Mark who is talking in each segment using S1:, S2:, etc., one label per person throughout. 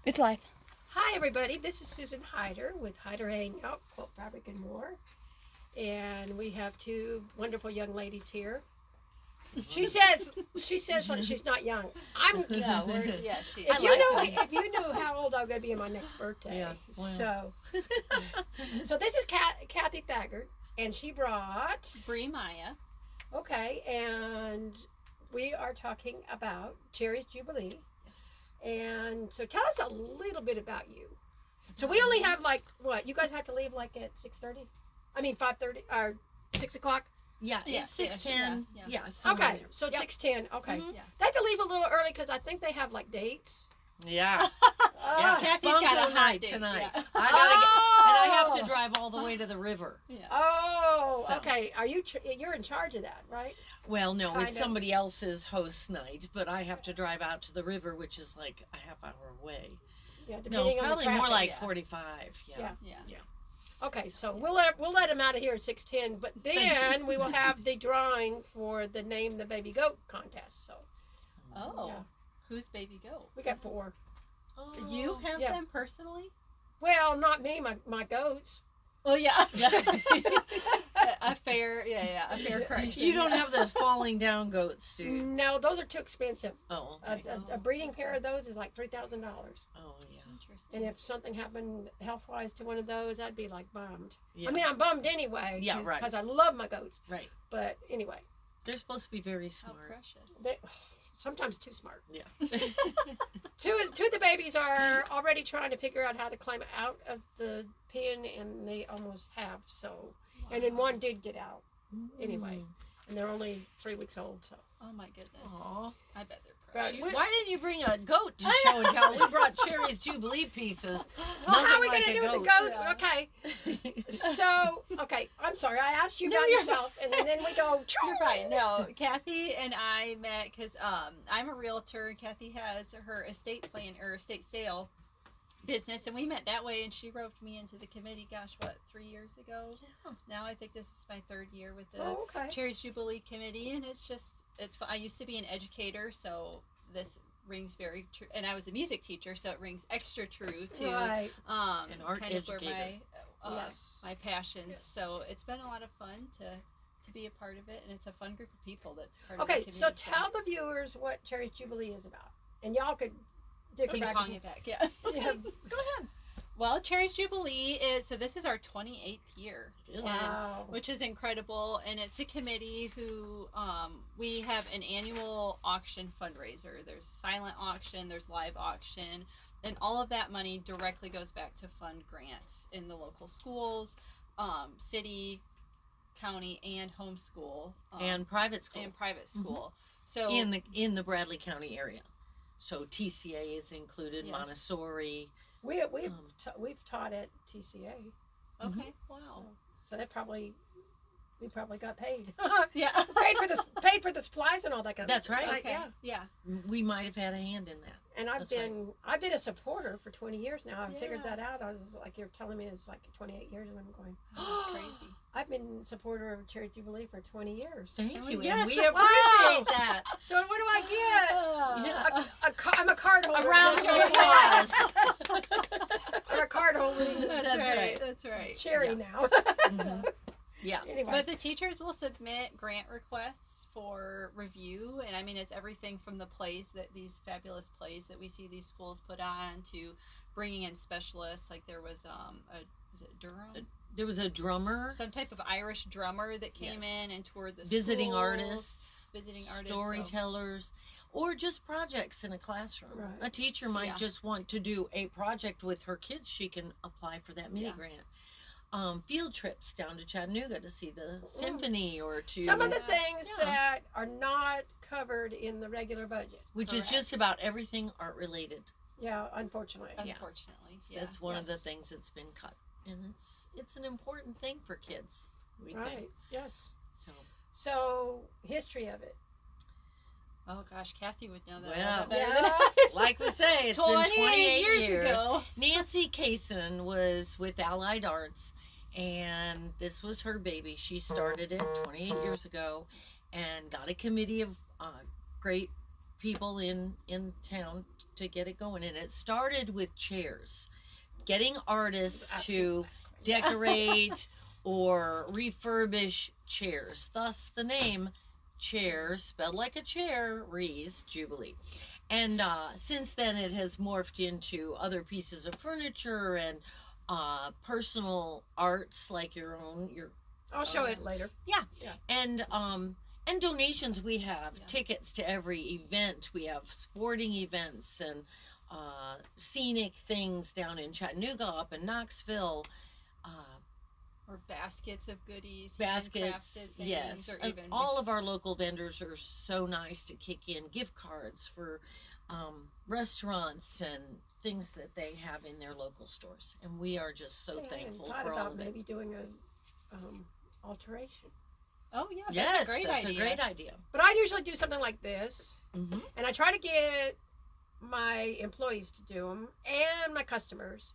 S1: It's live.
S2: Hi everybody, this is Susan Hyder with Hyderhangout, Quilt Fabric and More. And we have two wonderful young ladies here. She says that she's not young. I'm
S3: No, yeah, she.
S2: if you knew how old I'm going to be on my next birthday.
S4: Yeah, wow.
S2: So this is Kathy Thaggart, and she brought
S3: Bree Maya.
S2: Okay, and we are talking about Chair-ries Jubilee. And so tell us a little bit about you. So we only have like, what, you guys have to leave like at 6:30? I mean 5:30 or 6 o'clock?
S4: Yeah,
S3: Yeah,
S4: it's 6:10.
S3: yeah.
S2: Okay, so
S4: Yep.
S2: 6:10. Okay.
S3: Yeah.
S2: They have to leave a little early because I think they have like dates.
S4: Yeah.
S2: Ah,
S3: Kathy's
S4: Bunko
S3: got a hot
S4: night
S3: date,
S4: tonight.
S3: yeah.
S4: I gotta get, and I have
S2: Oh.
S4: to drive all the way to the river.
S3: Yeah.
S2: Oh,
S4: So.
S2: okay. Are you're in charge of that, right?
S4: Well, no,
S2: Kind
S4: it's
S2: of.
S4: somebody else's host night, but I have to drive out to the river, which is like a half hour away.
S2: Yeah,
S4: No,
S2: depending on
S4: probably
S2: the
S4: more
S2: traffic.
S4: like
S3: yeah.
S4: 45. Yeah.
S3: Yeah.
S2: Okay, so we'll let them out of here at 6:10, but then we will have the drawing for the Name the Baby Goat contest. So
S3: Oh,
S2: Yeah.
S3: who's Baby Goat?
S2: we got 4.
S4: Oh.
S3: You have
S2: Yeah.
S3: them personally?
S2: Well, not me, my goats.
S3: Oh yeah.
S4: Yeah.
S3: a fair correction.
S4: You don't
S3: yeah.
S4: have the falling down goats, do you?
S2: No, those are too expensive.
S4: Oh,
S2: A,
S4: okay.
S2: a breeding pair of those is like $3,000.
S4: Oh, yeah.
S3: Interesting.
S2: And if something happened health-wise to one of those, I'd be like bummed.
S4: Yeah.
S2: I mean, I'm bummed anyway.
S4: Yeah, right.
S2: Because I love my goats.
S4: Right.
S2: But anyway,
S4: They're supposed to be very
S3: How
S4: smart.
S3: precious.
S2: they sometimes too smart.
S4: Yeah.
S2: Two of the babies are already trying to figure out how to climb out of the pen, and they almost have. So, and then one did get out, Anyway. and they're only 3 weeks old. So,
S3: Oh my goodness.
S4: Aw.
S3: I bet they're
S2: But
S3: precious.
S4: Why didn't you bring a goat to show and tell? We brought Chair-ries Jubilee pieces.
S2: well, how are we
S4: Nothing
S2: gonna
S4: like
S2: do
S4: a
S2: with the
S4: goat.
S2: goat?
S3: Yeah.
S2: Okay. So, okay, I'm sorry. I asked you
S3: No,
S2: about
S3: you're
S2: yourself, and then we go.
S3: You're fine. No, Kathy and I met because I'm a realtor and Kathy has her estate plan or estate sale business, and we met that way. And she roped me into the committee. Gosh, what, 3 years ago?
S4: Yeah.
S3: Now I think this is my 3rd year with the
S2: Oh, okay.
S3: Chair-ries Jubilee committee, and it's fun. I used to be an educator, so this rings very true. And I was a music teacher, so it rings extra true to
S2: Right.
S4: An art
S3: kind of where
S4: educator.
S2: Yes.
S3: my passions.
S2: Yes.
S3: So it's been a lot of fun to be a part of it, and it's a fun group of people that's part of the
S2: Okay,
S3: community.
S2: so tell the viewers what Chair-ries Jubilee is about, and y'all could dig
S3: Ping
S2: back.
S3: pong it back, yeah.
S2: Yeah, go ahead.
S3: Well, Chair-ries Jubilee is, so this is our 28th year.
S4: It is.
S2: Wow.
S3: Which is incredible, and it's a committee who we have an annual auction fundraiser. There's silent auction, there's live auction, and all of that money directly goes back to fund grants in the local schools, city, county, and homeschool,
S4: And private school.
S3: and private school. So
S4: in the Bradley County area. So TCA is included,
S3: Yes.
S4: Montessori.
S2: We've taught at TCA,
S3: okay, wow,
S2: so we probably got paid.
S3: yeah,
S2: paid for the supplies and all that kind of
S4: That's
S2: stuff.
S4: right.
S2: Like,
S3: okay,
S2: yeah.
S3: yeah.
S4: We might have had a hand in that.
S2: And I've
S4: That's right.
S2: been a supporter for 20 years now. I've figured
S3: Yeah.
S2: that out. I was like, you're telling me it's like 28 years, and I'm going.
S3: That's crazy.
S2: I've been a supporter of Chair-ries Jubilee for 20 years.
S4: Thank
S3: And
S4: you.
S3: we-
S4: and
S3: yes,
S4: we
S3: wow.
S4: appreciate that.
S2: So what do I get?
S4: Yeah.
S2: I'm a card holder.
S4: A round of
S2: That's
S4: applause.
S2: I'm a card holder.
S3: That's,
S4: That's
S3: right.
S4: right.
S3: That's right.
S2: Cherry
S4: Yeah.
S2: now.
S4: Mhm. Yeah.
S2: Anyway.
S3: But the teachers will submit grant requests for review, and I mean it's everything from the plays that these fabulous plays that we see these schools put on to bringing in specialists. Like there was is it Durham?
S4: There was a drummer,
S3: Some type of Irish drummer that came
S4: Yes.
S3: in and toured the
S4: visiting
S3: schools,
S4: artists,
S3: visiting artists,
S4: storytellers, or just projects in a classroom.
S2: Right.
S4: A teacher might
S3: Yeah.
S4: just want to do a project with her kids. She can apply for that mini
S3: Yeah.
S4: grant. Field trips down to Chattanooga to see the symphony or to
S2: Some of the
S3: Yeah.
S2: things
S4: Yeah.
S2: that are not covered in the regular budget.
S4: which is
S3: Correct.
S4: just about everything art related.
S2: Yeah, unfortunately.
S4: Yeah.
S3: Unfortunately, yeah.
S4: That's one of the
S2: Yes.
S4: things that's been cut, and it's an important thing for kids. We
S2: Right.
S4: think
S2: Yes.
S4: so.
S2: So history of it.
S3: Oh gosh, Kathy would know that a
S4: Well,
S3: little bit better
S2: yeah.
S3: than I.
S4: Like we say, it's been 28 years.
S3: ago.
S4: Nancy Kaysen was with Allied Arts, and this was her baby. She started it 28 years ago and got a committee of great people in town to get it going. And it started with chairs, getting artists
S2: Asking
S4: to
S2: that question.
S4: decorate or refurbish chairs. Thus the name Chair, spelled like a Chair-ries, Jubilee. And since then, it has morphed into other pieces of furniture and personal arts like your own.
S2: I'll show it later.
S4: And donations. We have
S3: Yeah.
S4: tickets to every event. We have sporting events and scenic things down in Chattanooga, up in Knoxville.
S3: Or baskets of goodies,
S4: Baskets,
S3: handcrafted things,
S4: yes.
S3: or
S4: And
S3: even
S4: all of our local vendors are so nice to kick in gift cards for restaurants and things that they have in their local stores. And we are just so
S2: Yeah,
S4: thankful
S2: I thought
S4: for all
S2: about
S4: of it.
S2: maybe doing a alteration.
S3: Oh yeah, that's
S4: Yes,
S3: a great
S4: that's
S3: idea.
S4: a great idea.
S2: But I usually do something like this,
S4: Mm-hmm.
S2: and I try to get my employees to do them and my customers.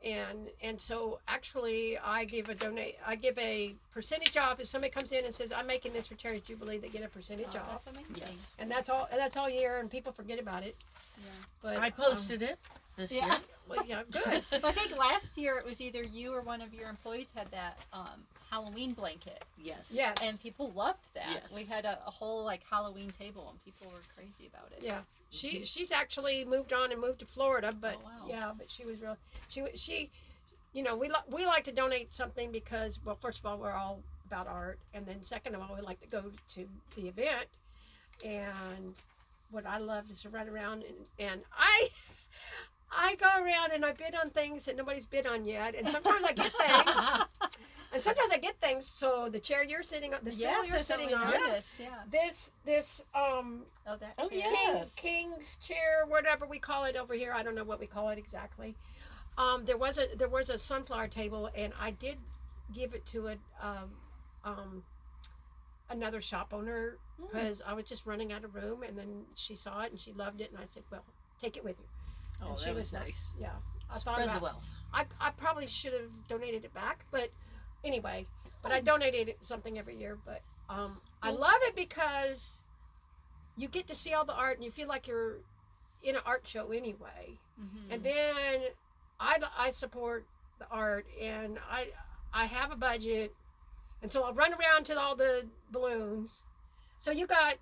S2: And so actually I give a percentage off if somebody comes in and says I'm making this for Chair-ries Jubilee. They get a percentage
S3: Oh,
S2: off,
S3: that's amazing.
S4: Yes.
S2: and that's all year, and people forget about it.
S3: Yeah.
S2: But
S4: I posted it this
S3: Yeah.
S4: year.
S2: well, yeah, good.
S3: I think last year it was either you or one of your employees had that Halloween blanket,
S4: Yes.
S2: Yes.
S3: and people loved that.
S4: Yes.
S3: We had a whole like Halloween table, and people were crazy about it.
S2: Yeah. She's actually moved on and moved to Florida, but
S3: Oh, wow.
S2: yeah, but she was real. She, you know, we like to donate something because, well, first of all, we're all about art, and then second of all, we like to go to the event, and what I love is to run around and I go around and I bid on things that nobody's bid on yet, and sometimes I get things, So the chair you're sitting on, the stool
S3: Yes,
S2: you're
S3: that's what
S2: sitting
S3: we
S2: on,
S3: noticed. Yeah.
S2: this
S3: Oh, that.
S4: Oh,
S3: chair.
S4: yeah. Yes.
S2: King's chair, whatever we call it over here. I don't know what we call it exactly. There was a sunflower table, and I did give it to another shop owner because I was just running out of room, and then she saw it and she loved it, and I said, well, take it with you.
S4: Oh,
S2: And she
S4: that
S2: was
S4: was
S2: like,
S4: nice.
S2: Yeah, I thought
S4: Spread
S2: about
S4: the wealth.
S2: I probably should have donated it back, but anyway, I donated something every year, but I love it because you get to see all the art and you feel like you're in an art show anyway.
S3: Mm-hmm.
S2: And then I support the art, and I have a budget, and so I'll run around to all the balloons. So you got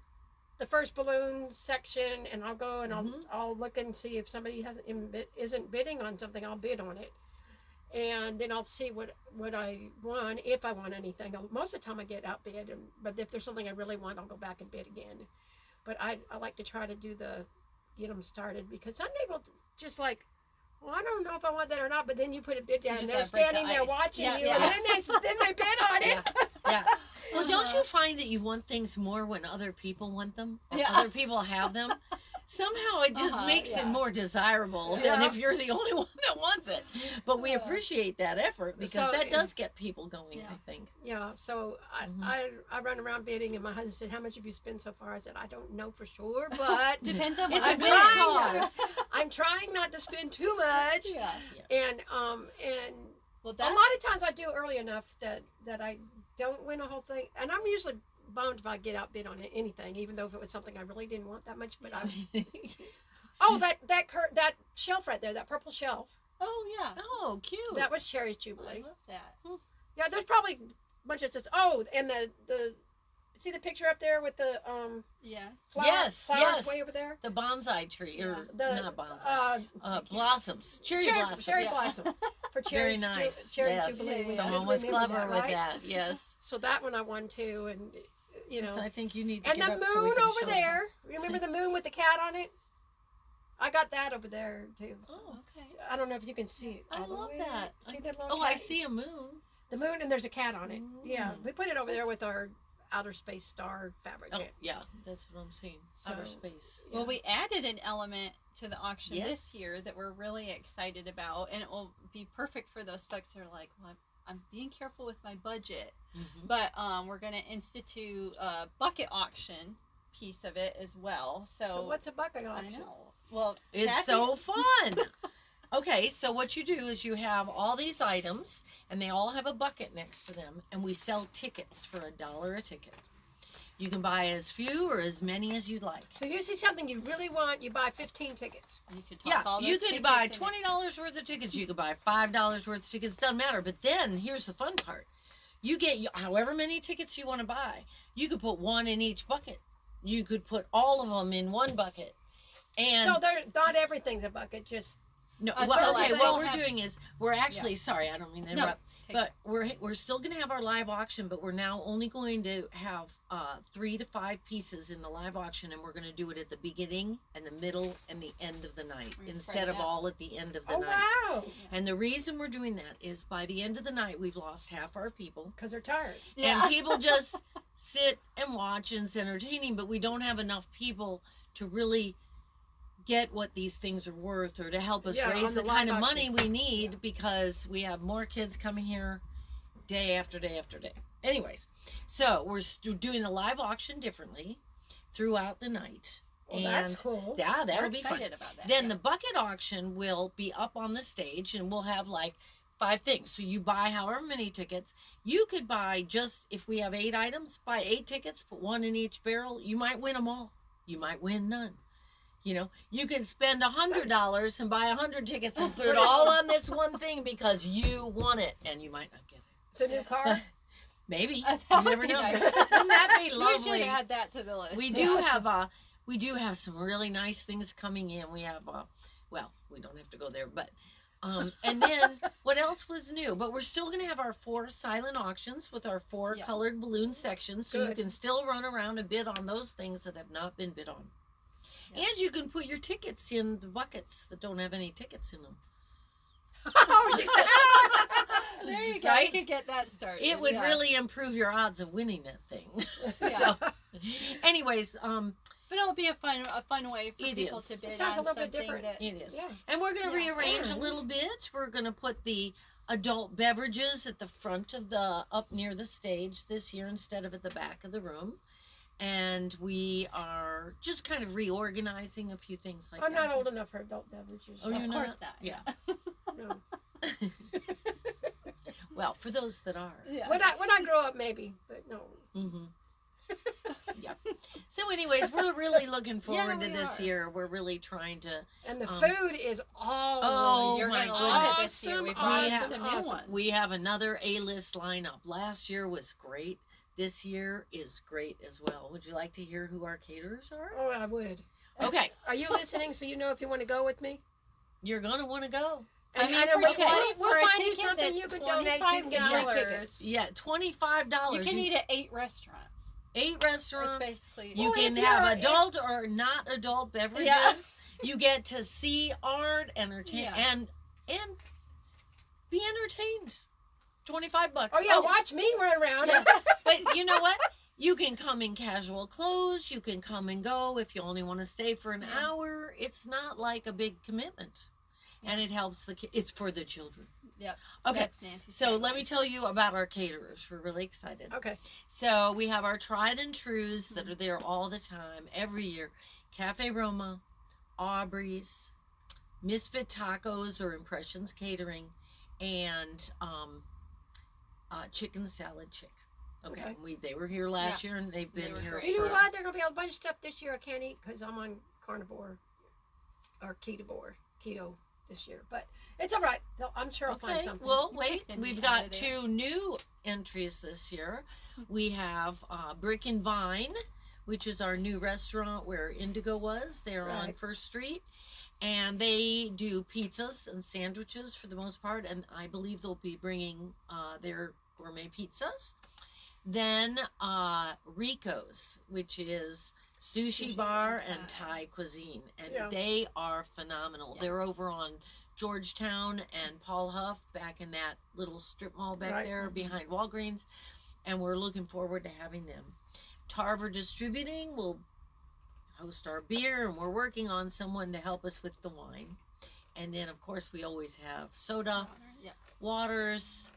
S2: the first balloon section, and I'll go and I'll look and see if somebody isn't bidding on something. I'll bid on it, and then I'll see what I want, if I want anything. Most of the time I get outbid, but if there's something I really want, I'll go back and bid again. But I like to try to get them started, because some people just like, well, I don't know if I want that or not, but then you put a bid down, and they're
S3: just gotta break the
S2: standing there
S3: ice.
S2: watching
S3: Yeah,
S2: you,
S3: yeah.
S2: and then they bid on it.
S4: Yeah. Well, don't you find that you want things more when other people want them? Or
S3: Yeah.
S4: other people have them? Somehow it just makes it more desirable than if you're the only one that wants it. But we appreciate that effort, because
S2: So,
S4: that does get people going,
S3: Yeah.
S4: I think.
S2: Yeah, so I run around bidding, and my husband said, how much have you spent so far? I said, I don't know for sure, but
S3: Depends on what
S4: It's a
S2: I'm
S4: good
S2: trying
S4: cause.
S2: I'm trying not to spend too much.
S3: Yeah.
S2: And
S3: Well,
S2: a lot of times I do early enough that I don't win a whole thing, and I'm usually bummed if I get outbid on anything, even though if it was something I really didn't want that much. But that shelf right there, that purple shelf,
S3: Oh yeah.
S4: Oh, cute.
S2: that was Chair-ries
S3: I
S2: Jubilee.
S3: love that.
S2: Yeah, there's probably a bunch of this. Oh, and the see the picture up there with the
S3: Yes.
S2: flowers
S4: Yes.
S2: way over there.
S4: The bonsai tree, or
S2: The
S4: not bonsai, blossoms, cherry blossoms.
S2: Cherry blossom for
S4: Very
S2: Chair-ries
S4: nice.
S2: Cherry
S4: Yes.
S2: Jubilee. We
S4: Someone
S2: should
S4: was
S2: remember
S4: clever
S2: that,
S4: with
S2: right?
S4: that. Yes.
S2: So that one I won too, and you know.
S4: So I think you need to
S2: And
S4: get
S2: the
S4: up so we
S2: moon
S4: can
S2: over
S4: show
S2: there. Remember the moon with the cat on it? I got that over there too. So
S4: Oh,
S3: Okay.
S2: I don't know if you can see it.
S4: I
S2: all the
S4: love
S2: way.
S4: that.
S2: See that little
S4: oh, I
S2: cat?
S4: see a moon.
S2: The moon, and there's a cat on it. Yeah,
S4: Mm.
S2: we put it over there with our outer space star fabric.
S4: Oh, yeah, that's what I'm seeing. Outer
S2: So,
S4: space.
S2: Yeah.
S3: Well, we added an element to the auction
S4: Yes.
S3: this year that we're really excited about, and it will be perfect for those folks that are like, well, I'm being careful with my budget,
S4: Mhm.
S3: but we're going to institute a bucket auction piece of it as well.
S2: So what's a bucket
S3: I
S2: auction?
S3: know. Well,
S4: It's
S3: Kathy-
S4: so fun. Okay, so what you do is you have all these items, and they all have a bucket next to them, and we sell tickets for $1 a ticket. You can buy as few or as many as you'd like.
S2: So you see something you really want, you buy 15 tickets.
S3: You could toss
S4: Yeah,
S3: all those
S4: you could
S3: tickets
S4: buy
S3: in it.
S4: $20 worth of tickets. You could buy $5 worth of tickets. Doesn't matter. But then here's the fun part: you get however many tickets you want to buy. You could put one in each bucket. You could put all of them in one bucket. And
S2: So not everything's a bucket, just
S4: no,
S3: A
S4: well,
S3: select.
S4: okay.
S3: We'll
S4: What we're
S3: have-
S4: doing is we're actually sorry, I don't mean to
S3: No,
S4: interrupt.
S3: take
S4: But we're still going to have our live auction, but we're now only going to have 3 to 5 pieces in the live auction, and we're going to do it at the beginning and the middle and the end of the night
S3: We're gonna
S4: instead
S3: spread it
S4: of
S3: out.
S4: all at the end of the
S2: oh
S4: night.
S2: wow,
S4: And the reason we're doing that is by the end of the night, we've lost half our people,
S2: because they're tired.
S3: Yeah.
S4: and people just sit and watch, and it's entertaining, but we don't have enough people to really get what these things are worth or to help us
S2: Yeah,
S4: raise
S2: on
S4: the
S2: the
S4: kind
S2: live
S4: of money
S2: auction.
S4: we need
S2: Yeah.
S4: because we have more kids coming here day after day after day. Anyways, so we're doing the live auction differently throughout the night.
S2: Well,
S4: and
S2: that's cool.
S4: yeah, that'll
S3: We're
S4: be fun.
S3: excited about that.
S4: Then
S3: yeah.
S4: the bucket auction will be up on the stage, and we'll have like 5 things. So you buy however many tickets. You could buy just, if we have 8 items, buy 8 tickets, put 1 in each barrel. You might win them all. You might win none. You know, you can spend $100 and buy 100 tickets and put it all on this one thing because you want it, and you might not get it.
S2: It's a new car.
S4: Maybe.
S3: That
S4: You
S3: would
S4: never
S3: be
S4: know.
S3: nice.
S4: Wouldn't that be
S3: We
S4: lovely?
S3: should add that to the list.
S4: We
S3: Yeah.
S4: do have some really nice things coming in. We have well, we don't have to go there, but and then what else was new? But we're still going to have our 4 silent auctions with our 4
S3: Yeah.
S4: colored balloon sections, so you
S2: Good.
S4: can still run around and bid on those things that have not been bid on.
S3: Yeah.
S4: And you can put your tickets in the buckets that don't have any tickets in them.
S2: Oh, she said.
S3: There you go.
S4: Right?
S3: You could get that started.
S4: It would
S3: yeah.
S4: really improve your odds of winning that thing.
S3: Yeah.
S4: So, anyways,
S3: But it'll be a fun way for
S4: It
S3: people
S4: is.
S3: to
S4: It
S3: bid
S2: sounds a
S3: on
S2: little bit
S3: something
S2: different.
S3: that
S4: it is.
S2: Yeah.
S4: And we're going to
S3: Yeah.
S4: rearrange a
S2: And-
S4: little bit. We're going to put the adult beverages at the front of up near the stage this year instead of at the back of the room. And we are just kind of reorganizing a few things like
S2: I'm
S4: that.
S2: not old enough for adult beverages.
S4: Oh,
S3: of
S4: you're
S3: course
S4: not?
S3: not.
S4: Yeah.
S2: No.
S4: Well, for those that are.
S3: Yeah.
S2: When I grow up, maybe, but no.
S4: Mm-hmm. Yeah. So, anyways, we're really looking forward
S3: Yeah,
S4: to
S3: we
S4: this
S3: are.
S4: year. We're really trying to.
S2: And the
S4: Um,
S2: food is always
S4: Oh,
S3: You're
S4: my
S3: gonna love it
S4: goodness.
S3: this year. We've
S2: Awesome,
S3: got some new
S2: awesome.
S3: ones.
S4: We have another A-list lineup. Last year was great. This year is great as well. Would you like to hear who our caterers are?
S2: Oh, I would.
S4: Okay,
S2: Are you listening so you know if you want to go with me?
S4: you're gonna want to go.
S3: I mean,
S2: And
S3: for
S2: we'll,
S4: okay.
S2: we'll
S3: for a
S2: find you
S3: ticket
S2: something
S3: that's
S2: you can donate to and get free
S3: $25,
S2: tickets.
S4: Yeah, $25.
S3: You can eat at 8 restaurants.
S4: 8
S3: It's
S4: restaurants.
S3: basically
S4: You
S2: Well,
S4: can
S2: if
S4: have
S2: you're-
S4: adult or not adult beverages.
S3: Yeah.
S4: You get to see art, entertain,
S3: Yeah.
S4: and be entertained. $25.
S2: Oh yeah, watch me run around.
S4: Yeah. But you know what? You can come in casual clothes. You can come and go if you only want to stay for an
S3: Yeah.
S4: hour. It's not like a big commitment, and it helps the kids. It's for the children.
S3: Yep.
S4: Okay.
S3: That's Nancy's
S4: So let
S3: family.
S4: me tell you about our caterers. We're really excited.
S2: Okay.
S4: So we have our tried and trues that are there all the time, every year. Cafe Roma, Aubrey's, Misfit Tacos or Impressions Catering, and Chicken Salad Chick. Okay.
S2: Okay.
S4: They were here last year, and they've
S3: They
S4: been
S3: were
S4: here.
S3: great.
S2: You know
S4: for-
S2: what? There's gonna be a bunch of stuff this year I can't eat because I'm on carnivore or keto this year. But it's all right. I'm sure I'll find
S4: Okay,
S2: something.
S4: well, wait.
S3: Can
S4: We've
S3: we
S4: got
S3: add it in?
S4: 2 new entries this year. We have Brick and Vine, which is our new restaurant where Indigo was. They're on
S2: Right.
S4: First Street. And they do pizzas and sandwiches for the most part. And I believe they'll be bringing their gourmet pizzas. Then Rico's, which is sushi
S3: Sushi
S4: bar
S3: and
S4: and
S3: Thai.
S4: Thai cuisine. And
S2: Yeah.
S4: they are phenomenal.
S3: Yeah.
S4: They're over on Georgetown and Paul Huff back in that little strip mall back
S2: Right.
S4: there behind Walgreens. And we're looking forward to having them. Tarver Distributing will host our beer, and we're working on someone to help us with the wine. And then, of course, we always have soda,
S3: Yeah.
S4: waters.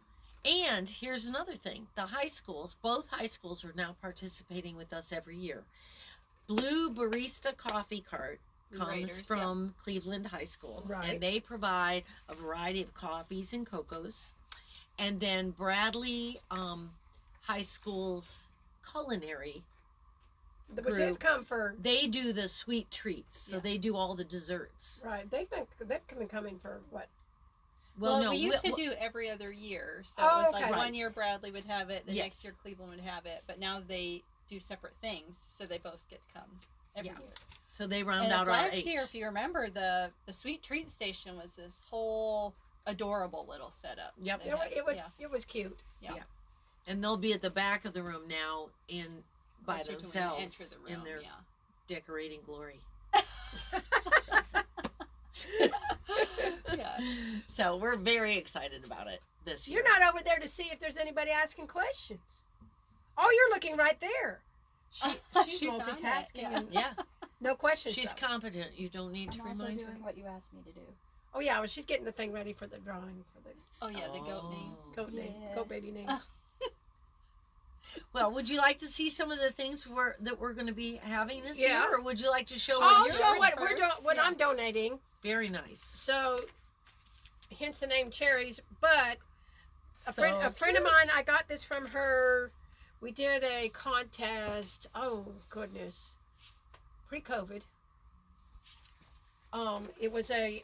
S4: And here's another thing. The high schools, both high schools are now participating with us every year. Blue Barista Coffee Cart comes
S3: Raiders,
S4: from Cleveland High School.
S2: Right.
S4: And they provide a variety of coffees and cocos. And then Bradley High School's culinary
S2: Which
S4: group,
S2: they've come for.
S4: they do the sweet treats. So
S3: Yeah.
S4: they do all the desserts.
S2: Right. They've been coming for what?
S4: Well, no,
S3: we used to do every other year. So
S2: Oh,
S3: it was like
S2: okay.
S3: one year Bradley would have it, the
S4: Yes.
S3: next year Cleveland would have it. But now they do separate things, so they both get to come every
S4: Yeah.
S3: year.
S4: So they round
S3: And
S4: out our
S3: last
S4: 8.
S3: year, if you remember, the sweet treat station was this whole adorable little setup.
S4: Yep.
S3: They had,
S2: It was cute.
S4: And they'll be at the back of the room now by
S3: closer to when you
S4: themselves
S3: enter the room,
S4: in their
S3: yeah.
S4: decorating glory.
S3: Yeah.
S4: So we're very excited about it this year.
S2: You're not over there to see if there's anybody asking questions. Oh, you're looking right there. She's
S3: She's on it,
S2: multitasking.
S3: yeah.
S2: And
S4: Yeah,
S2: no questions.
S4: she's
S2: though.
S4: competent. You don't need to
S1: I'm also
S4: remind her.
S1: doing what you asked me to do.
S2: Oh yeah, well she's getting the thing ready for the drawing for the
S3: Oh yeah, the goat name.
S2: goat name,
S1: Yeah.
S2: goat baby names.
S4: Well, would you like to see some of the things that we're going to be having this
S2: Yeah.
S4: year, or would you like to show
S2: I'll
S4: what you're
S2: show what
S3: first.
S2: what
S3: Yeah.
S2: I'm donating.
S4: Very nice.
S2: So, hence the name Chair-ries. But a
S4: So
S2: friend of
S4: cute.
S2: mine, I got this from her. We did a contest. Oh goodness, pre-COVID. It was a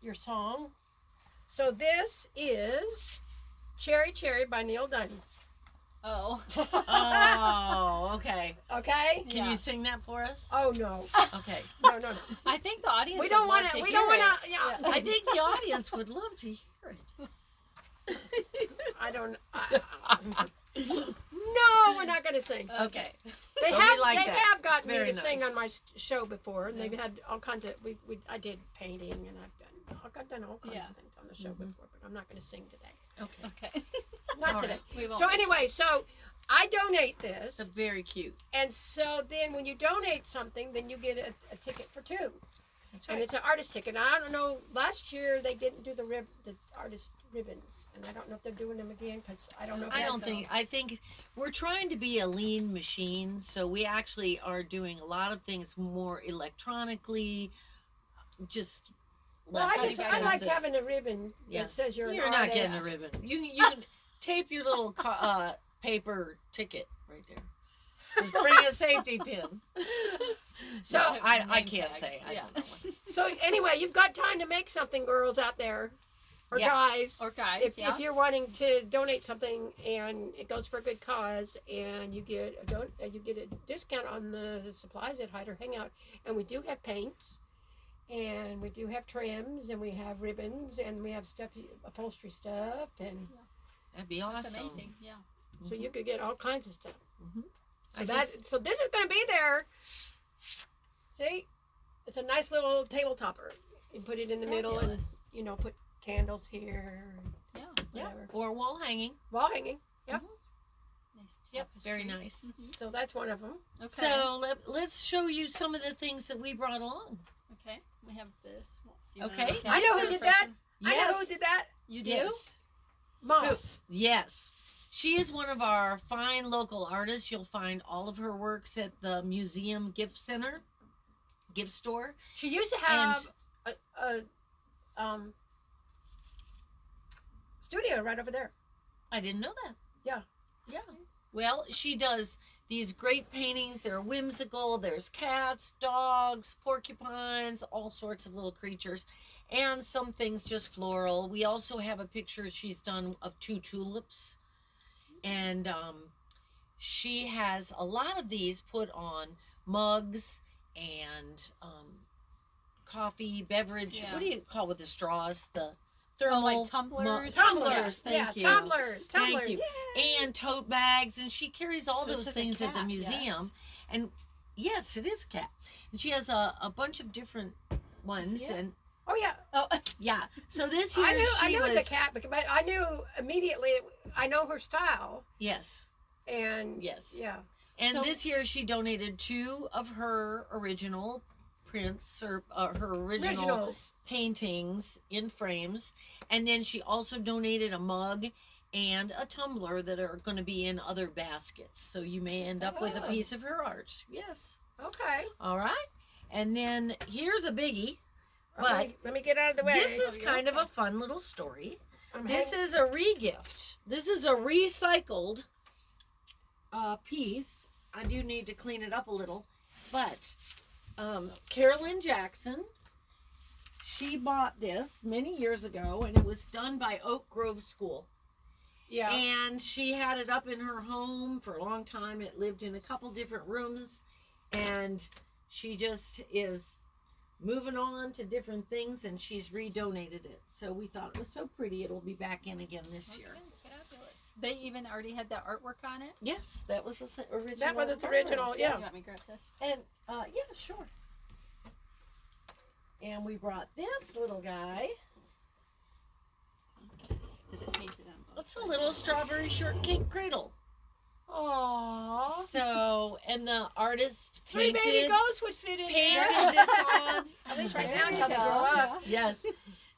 S2: your song. So this is Cherry Cherry by Neil Dunn.
S3: Oh.
S4: Oh, okay.
S2: Okay.
S4: Can
S3: Yeah.
S4: you sing that for us?
S2: Oh no,
S4: Okay.
S2: no, no, no.
S3: I think the audience.
S2: We don't
S3: want
S2: want
S3: to.
S2: to. We don't want to. Yeah.
S4: I think the audience would love to hear it.
S2: I don't. No, we're not going to sing.
S4: Okay.
S2: They
S4: But we
S2: have.
S4: like
S2: They
S4: that.
S2: have gotten me
S4: Very
S2: to sing
S4: nice.
S2: on my show before, and
S3: Yeah.
S2: they've had all kinds of. I did painting, and I've done all kinds
S3: Yeah.
S2: of things on the show
S4: Mhm.
S2: before, but I'm not going to sing today.
S4: Okay.
S3: Okay.
S2: Not
S4: All
S2: today.
S4: right.
S3: We won't.
S2: So anyway, so I donate this,
S4: It's very cute.
S2: and so then when you donate something, then you get a ticket for 2.
S4: That's
S2: And it's an artist ticket. And I don't know. Last year they didn't do the artist ribbons, and I don't know if they're doing them again because I don't know. If
S4: I
S2: that's
S4: don't
S2: a-
S4: think. I think we're trying to be a lean machine, so we actually are doing a lot of things more electronically, just
S2: Well,
S4: less
S2: I
S3: expensive.
S2: like having a ribbon
S4: Yeah.
S2: that says you're an
S4: You're not
S2: artist.
S4: getting a ribbon. You can tape your little paper ticket right there. Just bring a safety pin.
S2: So-
S4: No, I
S3: Name
S4: can't
S3: tags.
S4: say. I
S3: Yeah.
S4: don't know.
S2: So anyway, you've got time to make something, girls out there, or
S4: Yes.
S2: guys.
S3: Or guys.
S2: If
S3: yeah.
S2: you're wanting to donate something and it goes for a good cause, and you get a discount on the supplies at Hyderhangout, and we do have paints, and we do have trims, and we have ribbons, and we have stuff, upholstery stuff, and
S4: That'd be
S3: It's
S4: awesome.
S3: amazing. Yeah.
S2: so you could get all kinds of stuff.
S4: Mhm.
S2: So
S4: I
S2: so this is going to be there. See, it's a nice little table topper. You put it in the middle, and
S3: Fabulous.
S2: put candles here,
S3: Yeah.
S4: Yeah.
S2: whatever.
S4: Or wall hanging.
S2: Wall hanging.
S3: Nice
S4: Yep. Very
S3: tapestry.
S4: nice.
S3: Mhm.
S2: So that's one of them.
S3: Okay.
S4: So let's show you some of the things that we brought along.
S3: Okay. We have this. Do you wanna
S4: Okay.
S3: look at
S2: I know
S3: it?
S2: who did that. I know
S4: Yes.
S2: who did that.
S3: You do?
S4: Yes.
S2: Moss.
S4: Yes. She is one of our fine local artists. You'll find all of her works at the Museum Gift Center, gift store.
S2: She used to have a studio right over there.
S4: I didn't know that.
S2: Yeah.
S4: Well, she does these great paintings. They're whimsical. There's cats, dogs, porcupines, all sorts of little creatures, and some things just floral. We also have a picture she's done of 2 tulips. And she has a lot of these put on mugs and coffee, beverage.
S3: Yeah.
S4: What do you call with the straws? The
S3: Oh,
S4: thermal
S3: like tumblers?
S4: tumblers.
S2: Yeah,
S4: Thank you.
S2: tumblers.
S4: Thank
S2: Tumblers.
S4: you.
S2: Yay.
S4: And tote bags, and she carries all
S3: So this
S4: those
S3: is a
S4: things at the
S3: cat,
S4: museum. And yes, it is a cat. And she has a bunch of different ones.
S3: Yeah.
S4: And
S2: Oh yeah.
S3: Oh,
S4: yeah, so this year
S2: I
S4: she
S2: knew
S4: was
S2: it's a cat, but I knew immediately. I know her style,
S4: yes,
S2: and
S4: yes.
S2: yeah.
S4: And
S3: So-
S4: this year she donated 2 of her original prints or her original
S2: Originals.
S4: paintings in frames, and then she also donated a mug and a tumbler that are going to be in other baskets. So you may end up with a
S3: Oh.
S4: piece of her art. Yes.
S2: Okay.
S4: All right. And then here's a biggie.
S2: Let me get out of the way.
S4: This is kind of a fun little story.
S2: I'm
S4: This
S2: hang-
S4: is a re-gift. This is a recycled piece. I do need to clean it up a little, but Carolyn Jackson, she bought this many years ago, and it was done by Oak Grove School.
S2: Yeah.
S4: And she had it up in her home for a long time. It lived in a couple different rooms, and she just is moving on to different things, and she's redonated it. So we thought it was so pretty, it'll be back in again this year.
S3: Fabulous. They even already had the artwork on it?
S4: Yes, that was the original.
S2: That was its original,
S4: artwork,
S2: yeah.
S3: You want me to grab this?
S4: And yeah, sure. And we brought this little guy.
S3: Is it painted on both
S4: It's a little strawberry shortcake cradle.
S2: Aww.
S4: So, and the artist
S2: Three
S4: painted,
S2: baby ghosts would fit in
S4: painted
S2: there.
S4: this on.
S2: At least right
S3: There
S2: now
S3: you
S2: until they
S3: go.
S2: grow up.
S4: Yes.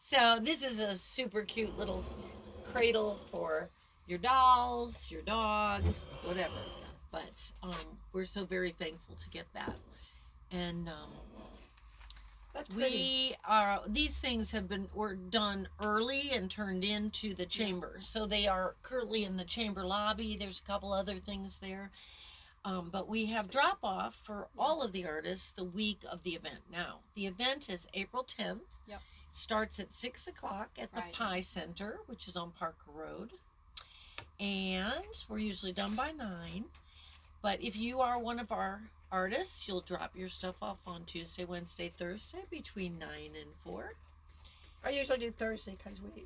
S4: So this is a super cute little cradle for your dolls, your dog, whatever. But we're so very thankful to get that. And
S2: That's pretty.
S4: we are, these things were done early and turned into the chamber. So they are currently in the chamber lobby. There's a couple other things there. But we have drop off for all of the artists the week of the event. Now, the event is April 10th.
S3: Yep.
S4: It starts at 6 o'clock at the
S3: Right.
S4: Pie Center, which is on Parker Road. And we're usually done by 9. But if you are one of our artists, you'll drop your stuff off on Tuesday, Wednesday, Thursday between 9 and 4.
S2: I usually do Thursday because we.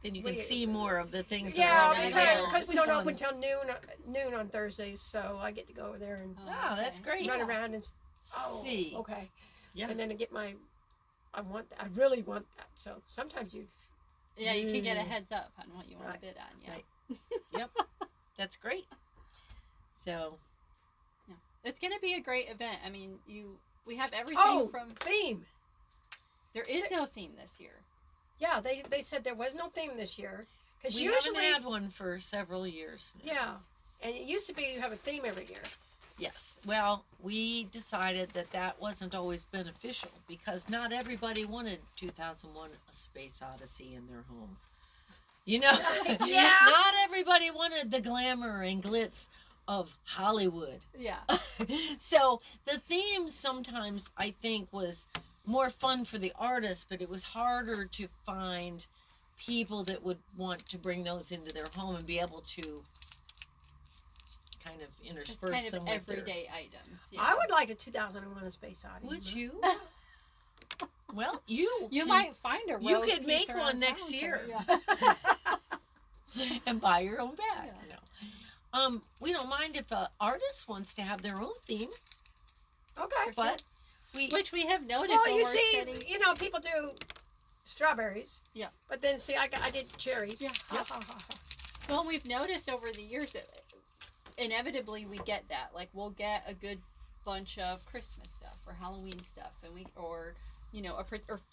S4: Then you can
S2: We-
S4: see more of the things that
S2: Yeah,
S4: are already there.
S2: because we
S4: It's
S2: don't
S4: fun.
S2: open till noon on Thursdays, so I get to go over there and
S4: Ah, that's great.
S2: run around and.
S4: See.
S2: Okay.
S4: Yeah.
S2: And then I get my. I really want that. So sometimes you.
S3: Yeah, you can get a
S2: Mm.
S3: heads up on what you want
S2: Right.
S3: to bid on. Yeah.
S4: Right. Yep. That's great. So,
S3: It's going to be a great event. I mean, we have everything
S2: Oh,
S3: from.
S2: theme.
S3: There is no theme this year.
S2: Yeah, they said there was no theme this year because
S4: we
S2: usually.
S4: haven't had one for several years now.
S2: Yeah, and it used to be you have a theme every year.
S4: Yes. Well, we decided that wasn't always beneficial because not everybody wanted 2001: A Space Odyssey in their home. You know,
S2: Yeah.
S4: Not everybody wanted the glamour and glitz of Hollywood.
S3: Yeah.
S4: So the theme sometimes I think was more fun for the artist, but it was harder to find people that would want to bring those into their home and be able to kind of
S3: It's
S4: intersperse
S3: kind of
S4: them with their.
S3: everyday items. Yeah.
S2: I would like a 2001: A Space Odyssey.
S4: Would you? Well, you
S3: Might find a
S4: you
S3: rogue
S4: could
S3: piece
S4: make
S3: around
S4: one next
S3: town
S4: year.
S3: somewhere. Yeah.
S4: and buy your own bag.
S3: Yeah.
S4: No. We don't mind if an artist wants to have their own theme,
S2: Okay.
S4: but we
S3: Which we have noticed.
S2: Well,
S3: when
S2: you
S3: we're
S2: see,
S3: setting-
S2: people do strawberries.
S3: Yeah.
S2: But then see, I did cherries.
S3: Yeah.
S2: Ha, ha, ha, ha.
S3: Well, we've noticed over the years that inevitably we get that. Like, we'll get a good bunch of Christmas stuff or Halloween stuff, and or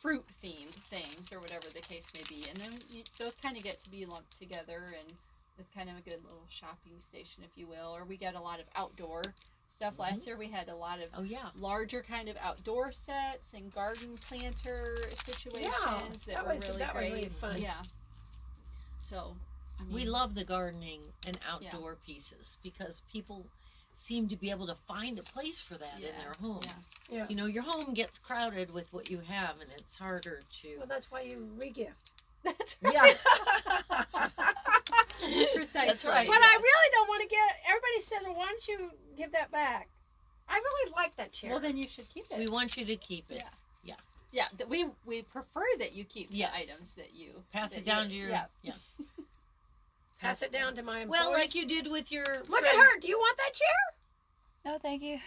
S3: fruit themed things or whatever the case may be, and then those kind of get to be lumped together, and it's kind of a good little shopping station, if you will. Or we get a lot of outdoor stuff.
S4: Mhm.
S3: Last year we had a lot of
S4: oh yeah,
S3: larger kind of outdoor sets and garden planter situations that
S2: that
S3: were
S2: was-
S3: really
S2: that was
S3: great.
S2: really fun.
S3: Yeah. So, I mean,
S4: we love the gardening and outdoor pieces because people seem to be able to find a place for that in
S3: Yeah,
S4: their home.
S3: yeah.
S2: Yeah.
S4: You know, your home gets crowded with what you have, and it's harder
S2: Well,
S4: to.
S2: that's why you regift.
S3: That's
S4: Yeah.
S3: Precisely.
S4: That's right.
S2: But I really don't want to get. Everybody says, "Well, why don't you give that back?" I really like that chair.
S3: Well, then you should keep it.
S4: We want you to keep it.
S3: Yeah. Yeah, we prefer that you keep
S4: Yes.
S3: the items that you
S4: Pass
S3: that
S4: it down to
S3: you-
S4: your.
S3: yeah.
S2: Pass it down to my employees.
S4: Well, like you did with your.
S2: Look at her. Do you want that chair?
S1: No, thank you.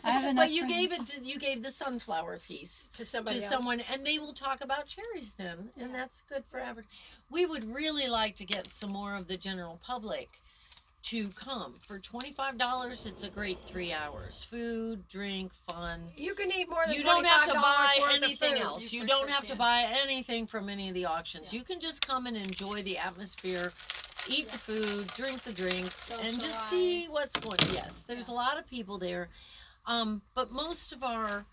S1: I have enough
S4: Well, you
S1: friends.
S4: gave the sunflower piece
S2: To somebody
S4: to
S2: else.
S4: someone, and they will talk about cherries then, and
S3: Yeah.
S4: that's good for advertising. We would really like to get some more of the general public to come. For $25, it's a great 3 hours. Food, drink, fun.
S2: You can eat more than
S4: You don't have to
S2: $25
S4: buy
S2: worth of
S4: anything
S2: food.
S4: else.
S3: You
S4: You
S3: for
S4: don't
S3: sure
S4: have to
S3: can.
S4: buy anything from any of the auctions.
S3: Yeah.
S4: You can just come and enjoy the atmosphere, eat the food, drink the drinks, and just see what's going on. Yes, there's a lot of people there. But most of our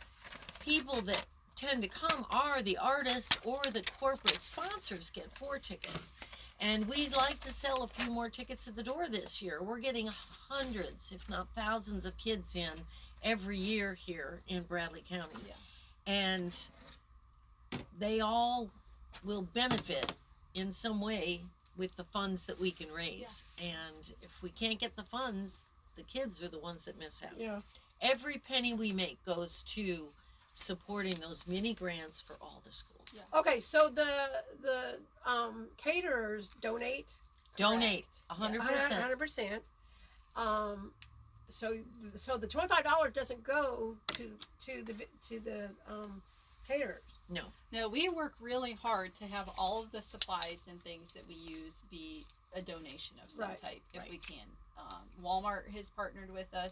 S4: people that tend to come are the artists or the corporate sponsors get 4 tickets. And we'd like to sell a few more tickets at the door this year. We're getting hundreds, if not thousands, of kids in every year here in Bradley County.
S3: Yeah.
S4: And they all will benefit in some way with the funds that we can raise. And if we can't get the funds, the kids are the ones that miss out.
S2: Yeah.
S4: Every penny we make goes to supporting those mini grants for all the schools.
S3: Yeah.
S2: Okay, so the caterers donate.
S4: Donate 100%.
S2: 100%. So the $25 doesn't go to the caterers.
S3: No, we work really hard to have all of the supplies and things that we use be a donation of some
S2: Right,
S3: type if
S4: right.
S3: we can. Walmart has partnered with us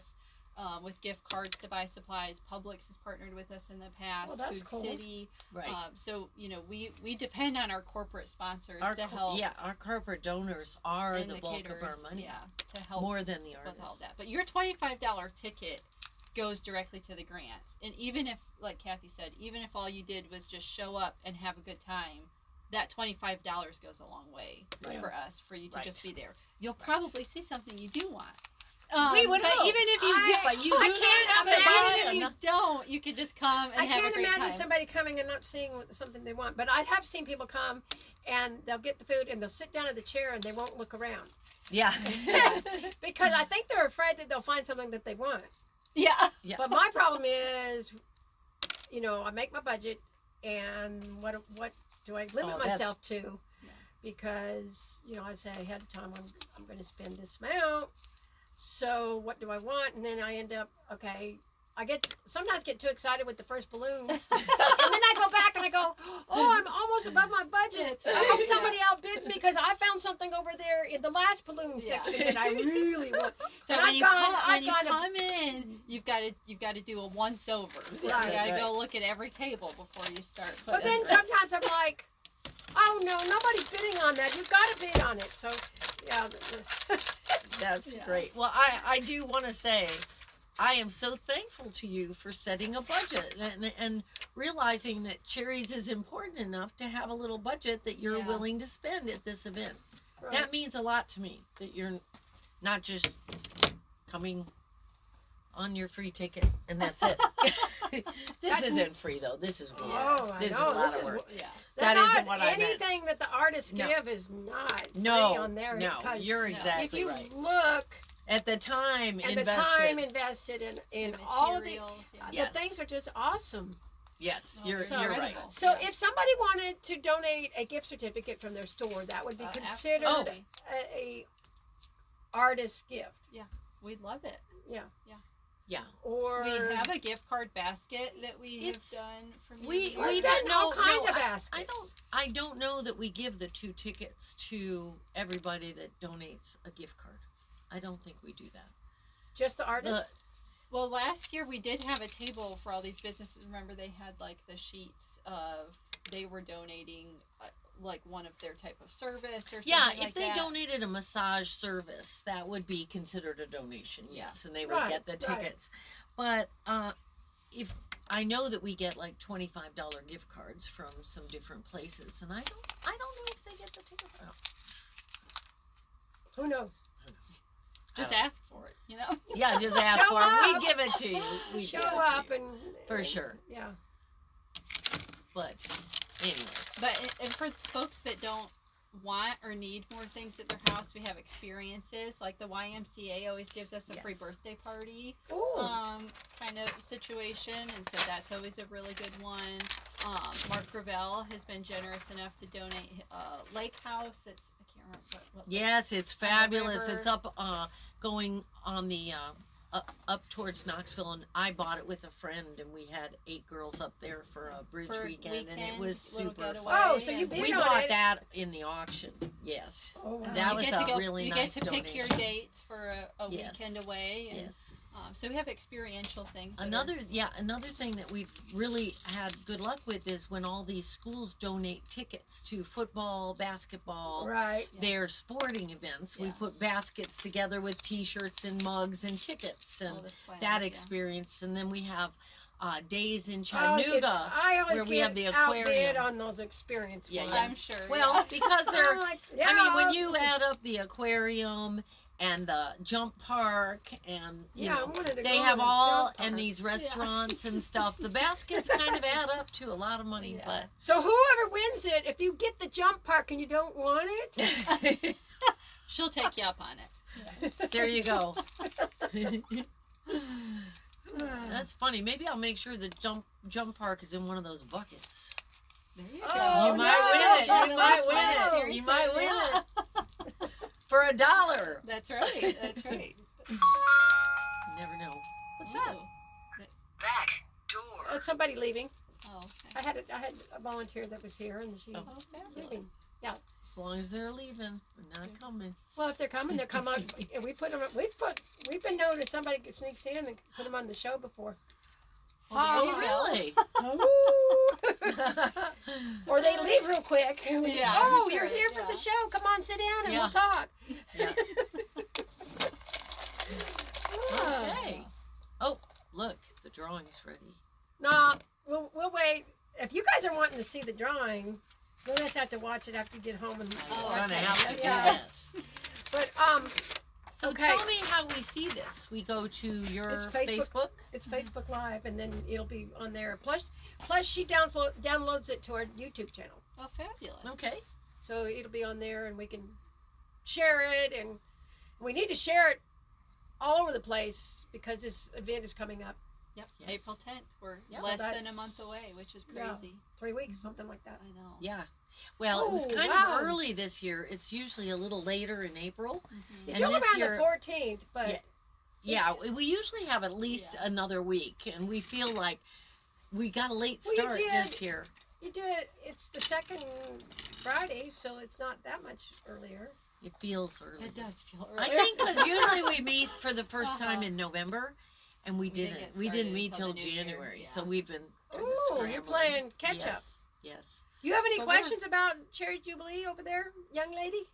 S3: with gift cards to buy supplies. Publix has partnered with us in the past.
S2: Well, that's
S3: Food
S2: cool.
S3: City.
S4: Right.
S3: So we depend on our corporate sponsors
S4: Our
S3: to help.
S4: our corporate donors are
S3: and
S4: the bulk
S3: caterers,
S4: of our money.
S3: Yeah, to help
S4: More than the
S3: with all
S4: artists.
S3: that. But your $25 ticket goes directly to the grants. And even if, like Kathy said, even if all you did was just show up and have a good time, that $25 goes a long way
S2: Right.
S3: for us, for you to
S4: Right.
S3: just be there. You'll probably see something you do want.
S4: We would
S3: but
S4: hope.
S3: even if you
S4: But you
S2: I
S4: do
S2: can't
S4: not have
S3: but
S4: to
S3: even
S4: buy
S3: if you
S4: enough.
S3: don't, you can just come and
S2: I
S3: have a
S2: can't
S3: great
S2: imagine
S3: time.
S2: somebody coming and not seeing something they want. But I have seen people come and they'll get the food and they'll sit down at the chair and they won't look around.
S4: Yeah.
S2: Because I think they're afraid that they'll find something that they want.
S3: Yeah.
S4: Yeah.
S2: But my problem is, I make my budget and what do I limit
S4: Oh, that's-
S2: myself to? Because, I say ahead of time I'm going to spend this amount. So what do I want? And then I end up, I sometimes get too excited with the first balloons. And then I go back and I go, oh, I'm almost above my budget. I hope somebody outbids me because I found something over there in the last balloon
S3: Yeah.
S2: section that I really want.
S3: So
S2: And
S3: when
S2: I've
S3: you
S2: gone to-
S3: come in, you've got to do a once over.
S2: Right.
S3: You got to
S4: That's
S3: go look at every table before you start.
S2: But then
S3: putting-
S2: sometimes I'm like, oh no, nobody's bidding on that. You've got to bid on it. So, yeah.
S4: That's
S3: Yeah.
S4: great. Well, I do want to say, I am so thankful to you for setting a budget and realizing that Chair-ries is important enough to have a little budget that you're
S3: Yeah.
S4: willing to spend at this event.
S2: Right.
S4: That means a lot to me, that you're not just coming on your free ticket and that's it. This isn't free though. This is work.
S2: Oh, I
S4: This is
S2: know.
S4: a lot
S2: This
S4: of
S2: is
S4: work.
S3: Yeah.
S4: That
S2: not
S4: isn't what I meant.
S2: anything that the artists
S4: No.
S2: give is not
S4: No,
S2: free on there.
S4: no,
S2: because
S4: you're
S3: no.
S4: exactly
S2: if you
S4: right.
S2: look
S4: At the time
S2: and
S4: invested.
S2: the time invested in
S3: The
S2: all of the
S3: materials, yeah.
S4: Yes.
S2: the things are just awesome.
S4: Yes,
S3: Oh,
S4: you're
S2: so
S4: right.
S3: incredible.
S2: So
S3: Yeah.
S2: if somebody wanted to donate a gift certificate from their store, that would be considered
S3: absolutely.
S2: a artist gift.
S3: We'd love it.
S4: Yeah.
S2: Or
S3: We have a gift card basket that we have
S4: It's-
S3: done for
S4: we
S3: many
S2: We've
S3: years.
S2: done
S4: don't
S2: all
S4: know-
S2: kinds
S4: no,
S2: of baskets.
S4: I don't know that we give the 2 tickets to everybody that donates a gift card. I don't think we do that.
S2: Just the artists.
S3: Well, last year we did have a table for all these businesses. Remember, they had like the sheets of they were donating like one of their type of service or something
S4: Yeah,
S3: like
S4: if they
S3: that.
S4: donated a massage service, that would be considered a donation, yes, and they would
S2: Right,
S4: get the
S2: right.
S4: tickets. But if I know that we get like $25 gift cards from some different places, and I don't know if they get the tickets. Oh,
S2: Who knows?
S3: Just
S4: I don't-
S3: ask for it,
S4: Yeah, just ask
S2: Show
S4: for it.
S2: up.
S4: We give it to you. We
S2: Show
S4: give it to
S2: up
S4: you.
S2: and
S4: For sure.
S2: Yeah.
S4: But anyway,
S3: But and for folks that don't want or need more things at their house, we have experiences like the YMCA always gives us a free
S4: Yes.
S3: birthday party
S2: Ooh.
S3: kind of situation, and so that's always a really good one. Mark Gravel has been generous enough to donate Lake House. It's I can't remember what
S4: yes, it's fabulous.
S3: river.
S4: It's up going on the up towards Knoxville, and I bought it with a friend, and we had 8 girls up there for a bridge
S3: For
S4: weekend, and it
S3: weekend,
S4: was
S3: little
S4: super
S3: getaway.
S4: fun.
S2: Oh, so you
S3: and-
S2: bid
S4: We
S2: on
S4: bought
S2: it.
S4: that in the auction. Yes.
S2: Oh,
S4: That
S3: you
S4: was
S3: get
S4: a
S3: to go,
S4: really
S3: you
S4: nice
S3: get to pick your
S4: donation.
S3: dates for a
S4: Yes.
S3: weekend away, and
S4: Yes.
S3: so we have experiential things. that are-
S4: Another thing that we've really had good luck with is when all these schools donate tickets to football, basketball,
S2: Right.
S4: their sporting events. We
S3: Yeah.
S4: put baskets together with T-shirts and mugs and tickets
S3: all
S4: and
S3: this plans,
S4: that
S3: yeah.
S4: experience. And then we have days in
S2: I
S4: Chattanooga.
S2: always
S4: where we
S2: get
S4: have the
S2: outbid
S4: aquarium.
S2: on those experience
S4: Yeah,
S2: ones.
S4: yeah.
S3: I'm sure.
S4: Well, because they're,
S2: I'm like,
S4: I mean, when
S2: yeah,
S4: you add up the aquarium and the jump park and, you
S2: yeah, I
S4: know,
S2: wanted to
S4: they
S2: go
S4: have
S2: on a
S4: all,
S2: jump
S4: and
S2: park.
S4: these restaurants and stuff, the baskets kind of add up to a lot of money,
S3: Yeah.
S2: So whoever wins it, if you get the jump park and you don't want it,
S4: but
S3: She'll take you up on it.
S4: there you go. That's funny. Maybe I'll make sure the jump park is in one of those buckets.
S3: There you
S2: Oh,
S3: go.
S4: You might win it. You
S3: no,
S4: might
S3: no,
S4: win it.
S3: seriously,
S4: You might win
S3: yeah.
S4: it for $1.
S3: That's right. That's right.
S4: You never know.
S2: what's that?
S3: Ooh.
S5: Back door.
S2: That's somebody leaving.
S3: Oh,
S2: I
S3: okay.
S2: had a volunteer that was here, and she
S4: Oh.
S3: Oh, fabulous.
S2: leaving.
S4: As long as they're leaving, they're not coming.
S2: Well, if they're coming, they're coming. And we put them. We've been known if somebody sneaks in and put them on the show before.
S3: Well, there you go.
S4: Really?
S2: Or they leave real quick. And we,
S3: Yeah,
S2: oh,
S3: I'm
S2: you're
S3: sure,
S2: here for
S3: yeah.
S2: the show. Come on, sit down and
S4: Yeah.
S2: we'll talk.
S4: Yeah.
S2: Ah.
S4: Okay. Oh, look, the drawing's ready.
S2: No, we'll wait. If you guys are wanting to see the drawing, you'll just have to watch it after you get home and
S3: Oh,
S4: We're
S2: watch
S4: gonna
S2: it.
S4: have to do
S2: Yeah.
S4: that.
S2: But
S4: So
S2: Okay.
S4: tell me how we see this. We go to your
S2: It's Facebook.
S4: Facebook.
S2: it's Facebook Live, and then it'll be on there. Plus she downloads it to our YouTube channel,
S3: Oh, fabulous.
S4: Okay.
S2: so it'll be on there, and we can share it. And we need to share it all over the place because this event is coming up.
S3: Yep.
S4: Yes.
S3: April 10th. We're
S2: Yeah,
S3: less than a
S2: that's-
S3: month away, which is
S2: yeah.
S3: crazy.
S2: 3 weeks, something like that.
S3: I know.
S4: Yeah. Well, it was
S2: Oh,
S4: kind
S2: wow.
S4: of early this year. It's usually a little later in April.
S3: Mhm.
S2: It's
S4: And
S2: usually
S4: this
S2: around
S4: year-
S2: the 14th, but
S4: Yeah. Yeah, we usually have at least
S3: Yeah.
S4: another week, and we feel like we got a late
S2: Well, you
S4: start
S2: did.
S4: this year.
S2: you do it. It's the second Friday, so it's not that much earlier.
S4: It feels early.
S3: It does feel
S4: I
S3: early.
S4: think because usually we meet for the first time
S3: Uh-huh.
S4: in November, and we
S3: didn't
S4: didn't.
S3: get
S4: We didn't
S3: started
S4: meet
S3: until
S4: till
S3: the new year,
S4: January,
S3: yeah.
S4: so we've been kind of
S2: Ooh,
S4: scrambling.
S2: you're playing catch up.
S4: Yes. Yes.
S2: You have any
S4: But we're-
S2: questions about Cherry Jubilee over there, young lady?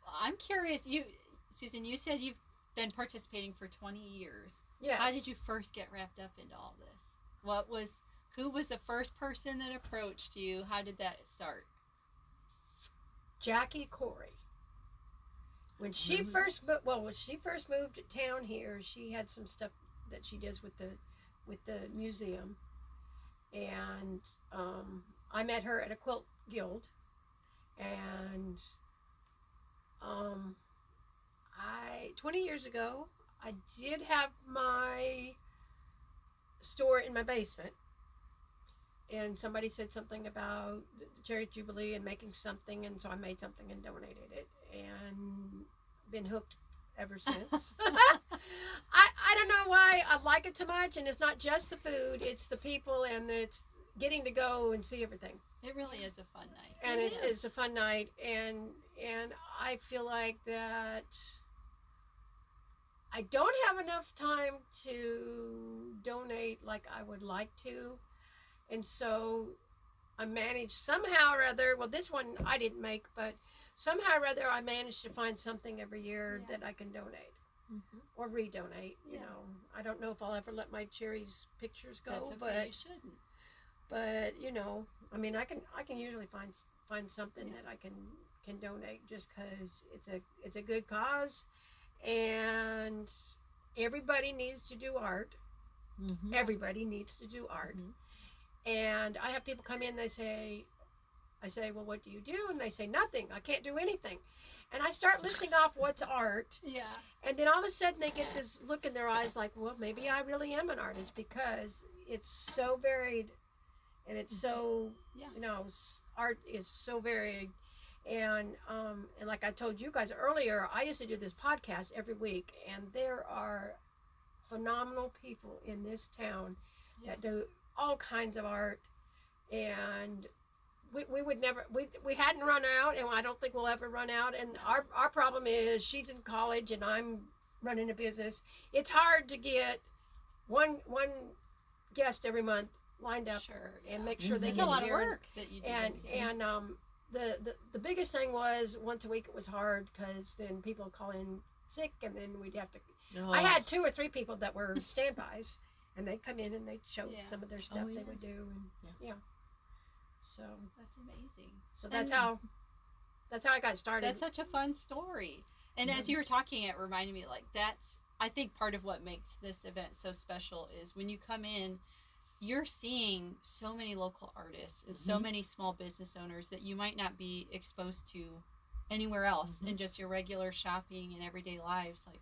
S3: I'm curious. Susan, you said you've been participating for 20 years.
S2: Yes.
S3: How did you first get wrapped up into all this? Who was the first person that approached you? How did that start?
S2: Jackie Corey. When she
S4: Remember
S2: first moved to town here, she had some stuff that she does with the museum, and I met her at a quilt guild, and 20 years ago I did have my store in my basement, and somebody said something about the Cherry Jubilee and making something, and so I made something and donated it, and been hooked ever since. I don't know why I like it so much, and it's not just the food, it's the people, and it's getting to go and see everything.
S3: It really is a fun night.
S2: And
S4: It
S2: it is
S4: is.
S2: a fun night, and I feel like that I don't have enough time to donate like I would like to, and so I managed somehow or other. Well, this one I didn't make, but somehow or other I managed to find something every year
S3: Yeah.
S2: that I can donate
S4: Mhm.
S2: or redonate. You
S3: Yeah.
S2: know, I don't know if I'll ever let my cherries pictures go,
S3: That's okay. You
S2: but
S3: shouldn't.
S2: you know, I mean, I can usually find something
S3: Yeah.
S2: that I can donate just because it's a good cause, and everybody needs to do art.
S4: Mhm.
S2: Everybody needs to do art.
S4: Mhm.
S2: And I have people come in, I say, well, what do you do? And they say, nothing. I can't do anything. And I start listing off what's art,
S3: Yeah.
S2: and then all of a sudden they get this look in their eyes like, well, maybe I really am an artist, because it's so varied, and it's so,
S3: Yeah.
S2: you know, art is so varied. And like I told you guys earlier, I used to do this podcast every week, and there are phenomenal people in this town that do all kinds of art, and we would never, we hadn't run out, and I don't think we'll ever run out. And our problem is she's in college and I'm running a business. It's hard to get one guest every month lined up
S3: Sure.
S2: and make sure they
S3: It's
S2: get
S3: a lot of
S2: here.
S3: work that you do.
S2: And the biggest thing was once a week it was hard, because then people call in sick, and then we'd have to.
S4: Oh.
S2: I had 2 or 3 people that were standbys, and they'd come in and they'd show
S3: Yeah.
S2: some of their stuff
S4: yeah.
S2: they would do, and
S4: Yeah.
S2: so
S3: That's amazing.
S2: that's how I got started.
S3: That's such a fun story. And as you were talking, it reminded me, like, that's, I think part of what makes this event so special is when you come in, you're seeing so many local artists and so many small business owners that you might not be exposed to anywhere else in just your regular shopping and everyday lives. Like,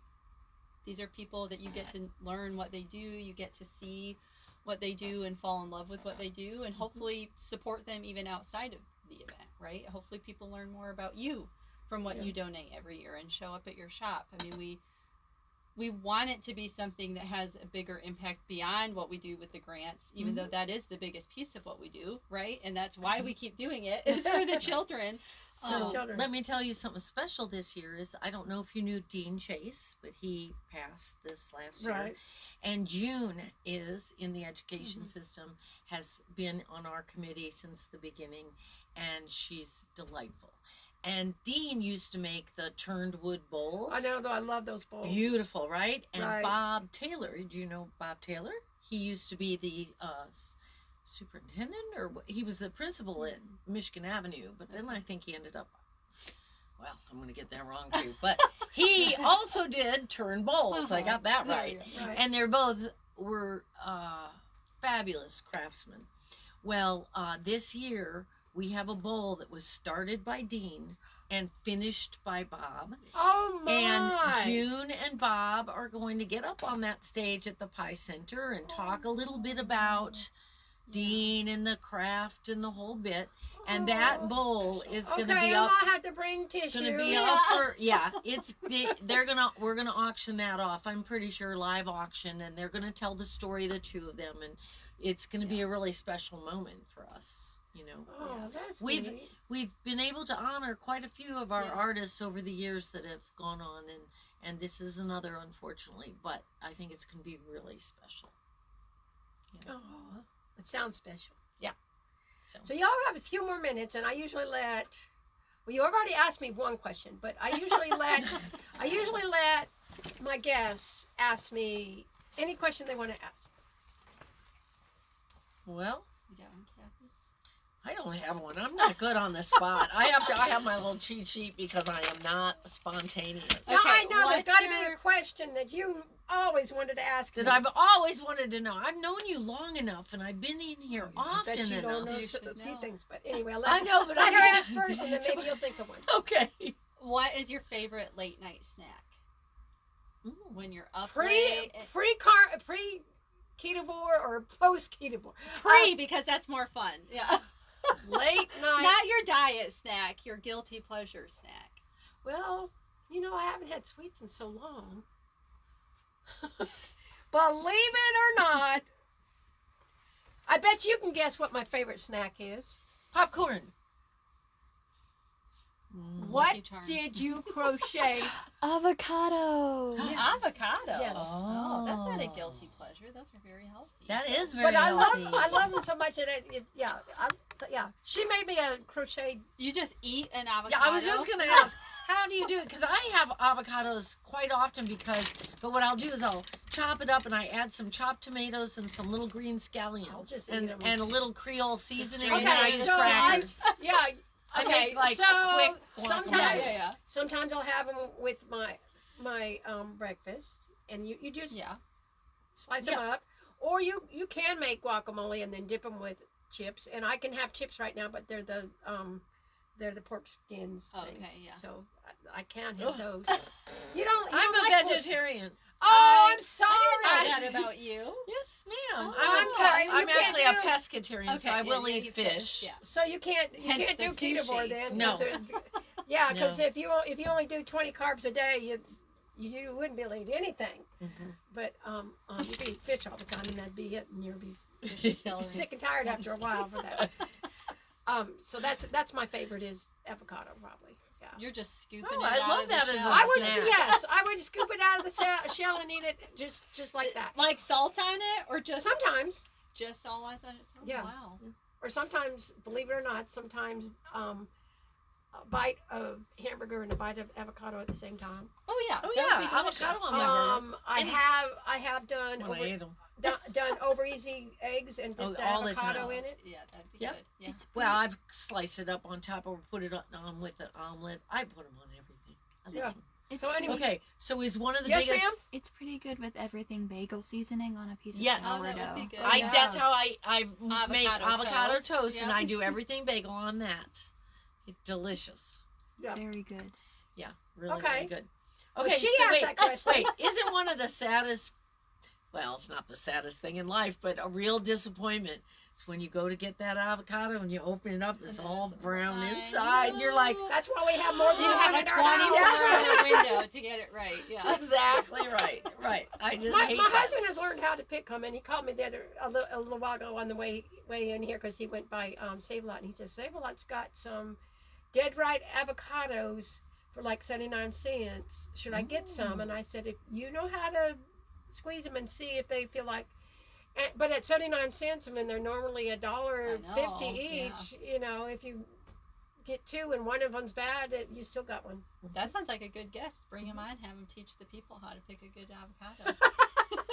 S3: these are people that you get to learn what they do, you get to see what they do and fall in love with what they do, and hopefully support them even outside of the event, right? Hopefully people learn more about you from what you donate every year and show up at your shop. I mean, we want it to be something that has a bigger impact beyond what we do with the grants, even though that is the biggest piece of what we do, right? And that's why we keep doing it, is for the children.
S4: So let me tell you something special this year is, I don't know if you knew Dean Chase, but he passed this last year.
S2: Right.
S4: And June is in the education system, has been on our committee since the beginning, and she's delightful. And Dean used to make the turned wood bowls.
S2: I know, though. I love those bowls.
S4: Beautiful, right? And
S2: Right.
S4: Bob Taylor, do you know Bob Taylor? He used to be the superintendent, or he was the principal at Michigan Avenue, but then I think he ended up, well, I'm going to get that wrong too, but he also did turn bowls. I got that right.
S2: Right.
S4: And they're both were fabulous craftsmen. Well, this year we have a bowl that was started by Dean and finished by Bob.
S2: Oh my!
S4: And June and Bob are going to get up on that stage at the Pie Center and talk a little bit about Dean and the craft and the whole bit. And that bowl is going to be up.
S2: I have to bring tissue.
S4: It's going to be up for we're going to auction that off. I'm pretty sure live auction, and they're going to tell the story of the two of them, and it's going to be a really special moment for us. You know,
S2: Oh, that's
S4: We've-
S2: neat.
S4: we've been able to honor quite a few of our artists over the years that have gone on, and this is another, unfortunately, but I think it's going to be really special. Yeah.
S2: Oh, it sounds special.
S4: So,
S2: So y'all have a few more minutes, and I usually let. Well, you already asked me one question, but I usually let my guests ask me any question they want to ask.
S4: well,
S3: You got one, Kathy?
S4: I don't have one. I'm not good on the spot. I have my little cheat sheet because I am not spontaneous.
S2: Now,
S3: Okay,
S2: I know there's
S3: what's
S2: got to be
S3: your-
S2: a question that you always wanted to ask me.
S4: That I've always wanted to know. I've known you long enough, and I've been in here
S2: I bet
S4: often
S2: you don't
S4: enough.
S2: know
S3: You
S2: a
S3: should
S2: few
S3: know.
S2: things, but anyway,
S4: I know, but
S2: let
S4: I
S2: her
S4: mean-
S2: ask first, and then maybe you'll think of one.
S4: Okay.
S3: What is your favorite late night snack? When you're up
S2: Pre
S3: late?
S2: ketovore or post ketovore?
S3: Pre, because that's more fun. Yeah.
S2: Late night.
S3: Not your diet snack, your guilty pleasure snack.
S2: Well, you know, I haven't had sweets in so long. Believe it or not, I bet you can guess what my favorite snack is.
S4: Popcorn.
S2: What
S3: Lucky Charms.
S2: did you crochet?
S1: Avocado.
S3: Avocado.
S2: Yes.
S3: Oh, that's not a guilty pleasure. Those are very healthy.
S4: That is very
S2: But I
S4: healthy.
S2: love them so much that yeah. She made me a crochet.
S3: You just eat an avocado.
S4: Yeah, I was just gonna ask, how do you do it? Because I have avocados quite often but what I'll do is I'll chop it up and I add some chopped tomatoes and some little green
S2: I'll
S4: scallions
S2: just eat
S4: and
S2: 'em.
S4: a little Creole seasoning
S3: Okay,
S4: and nice
S2: so
S4: crackers.
S2: Yeah.
S4: I
S2: Okay,
S4: make like
S2: so
S4: a quick
S2: sometimes
S3: Yeah.
S2: sometimes I'll have them with my breakfast, and you just slice them up, or you can make guacamole and then dip them with chips, and I can have chips right now, but they're the pork skins things,
S3: Okay, yeah.
S2: so I can't have those. You don't.
S4: I'm a
S2: like pork-
S4: vegetarian.
S2: Oh, I'm sorry.
S3: I didn't know that about you.
S4: Yes, ma'am.
S3: Oh,
S2: I'm sorry,
S4: I'm
S2: you can't
S4: actually a
S2: do-
S4: pescatarian, so I will eat fish.
S3: Yeah.
S2: So you can't
S3: Hence
S2: do
S3: the
S2: ketovore
S3: sushi.
S2: then?
S4: No.
S2: Yeah, because
S4: No.
S2: if you only do 20 carbs a day, you wouldn't be able to eat anything.
S4: Mhm.
S2: But you could eat fish all the time, and that'd be it, and you'll be
S3: Celery.
S2: sick and tired after a while for that. So that's my favorite is avocado, probably. Yeah.
S3: You're just scooping
S4: Oh,
S3: it
S4: I
S3: out
S4: love
S3: of the
S4: that as a
S3: shell.
S2: I would
S4: snack.
S2: I would scoop it out of the shell and eat it just like that.
S3: Like salt on it, or just
S2: Sometimes,
S3: just all I thought. Oh,
S2: Yeah.
S3: Wow.
S2: or sometimes, believe it or not, sometimes a bite of hamburger and a bite of avocado at the same time.
S3: Oh yeah.
S4: Oh
S3: that would
S4: yeah,
S3: be delicious.
S4: avocado on my burger.
S2: I have done
S4: When I ate 'em.
S2: done over easy eggs and did the
S4: all the
S2: avocado
S4: time.
S2: in it?
S3: Yeah, that'd be
S4: Yep.
S3: good. Yeah.
S1: It's
S4: Well, I've sliced it up on top or put it on with an omelet. I put them on everything. I love
S2: Yeah.
S4: them.
S1: it's
S2: So anyway-
S1: pretty,
S4: Okay, so is one of the
S2: Yes,
S4: biggest.
S2: ma'am.
S1: it's pretty good with everything bagel seasoning on a piece of
S4: Yes.
S3: Oh, that would
S1: sourdough.
S3: be good.
S2: Yeah.
S4: That's how I make
S3: Avocado
S4: avocado
S3: toast.
S4: toast, and
S3: Yep.
S4: I do everything bagel on that. It's delicious.
S1: It's
S2: Yeah.
S1: very good.
S4: Yeah, really,
S2: Okay.
S4: really good.
S2: Well,
S4: Okay,
S2: she
S4: so
S2: asked
S4: wait,
S2: that question.
S4: wait, isn't one of the saddest? Well, it's not the saddest thing in life, but a real disappointment. It's when you go to get that avocado and you open it up, it's all brown
S3: I
S4: inside. And you're like,
S3: know.
S2: That's why we have more than
S3: You
S2: one
S3: have a
S2: in our
S3: 24
S2: house.
S3: hour window to get it right. Yeah.
S4: exactly right, right. I just
S2: My
S4: hate
S2: my
S4: that.
S2: husband has learned how to pick them, and he called me the other a little while ago on the way in here because he went by Save-A-Lot, and he says Save-A-Lot's got some dead right avocados for like 79 cents. Should I get some? And I said, if you know how to squeeze them and see if they feel like. But at 79 cents, I mean, they're normally $1.50
S3: yeah.
S2: each. You know, if you get two and one of them's bad, you still got one.
S3: That sounds like a good guest. Bring him on, have him teach the people how to pick a good avocado.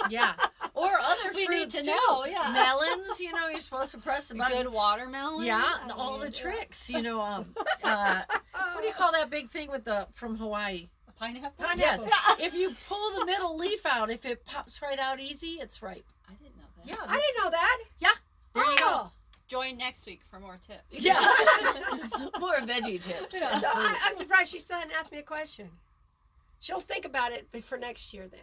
S4: Yeah, or other
S3: We
S4: fruits
S3: need to
S4: too.
S3: know, yeah.
S4: Melons, you know, you're supposed to press the
S3: A
S4: button.
S3: good watermelon.
S4: Yeah,
S3: I
S4: all
S3: mean,
S4: the
S3: yeah.
S4: tricks, you know. What do you call that big thing with from Hawaii?
S3: A pineapple.
S2: Pineapple.
S4: Yes. If you pull the middle leaf out, if it pops right out easy, it's ripe.
S3: I didn't know that.
S4: Yeah,
S2: I didn't know that.
S4: there you go.
S2: Oh.
S3: Join next week for more tips.
S4: Yeah, more veggie tips.
S3: Yeah.
S4: and
S2: So
S4: fruit.
S2: I'm surprised she still hadn't asked me a question. She'll think about it for next year then.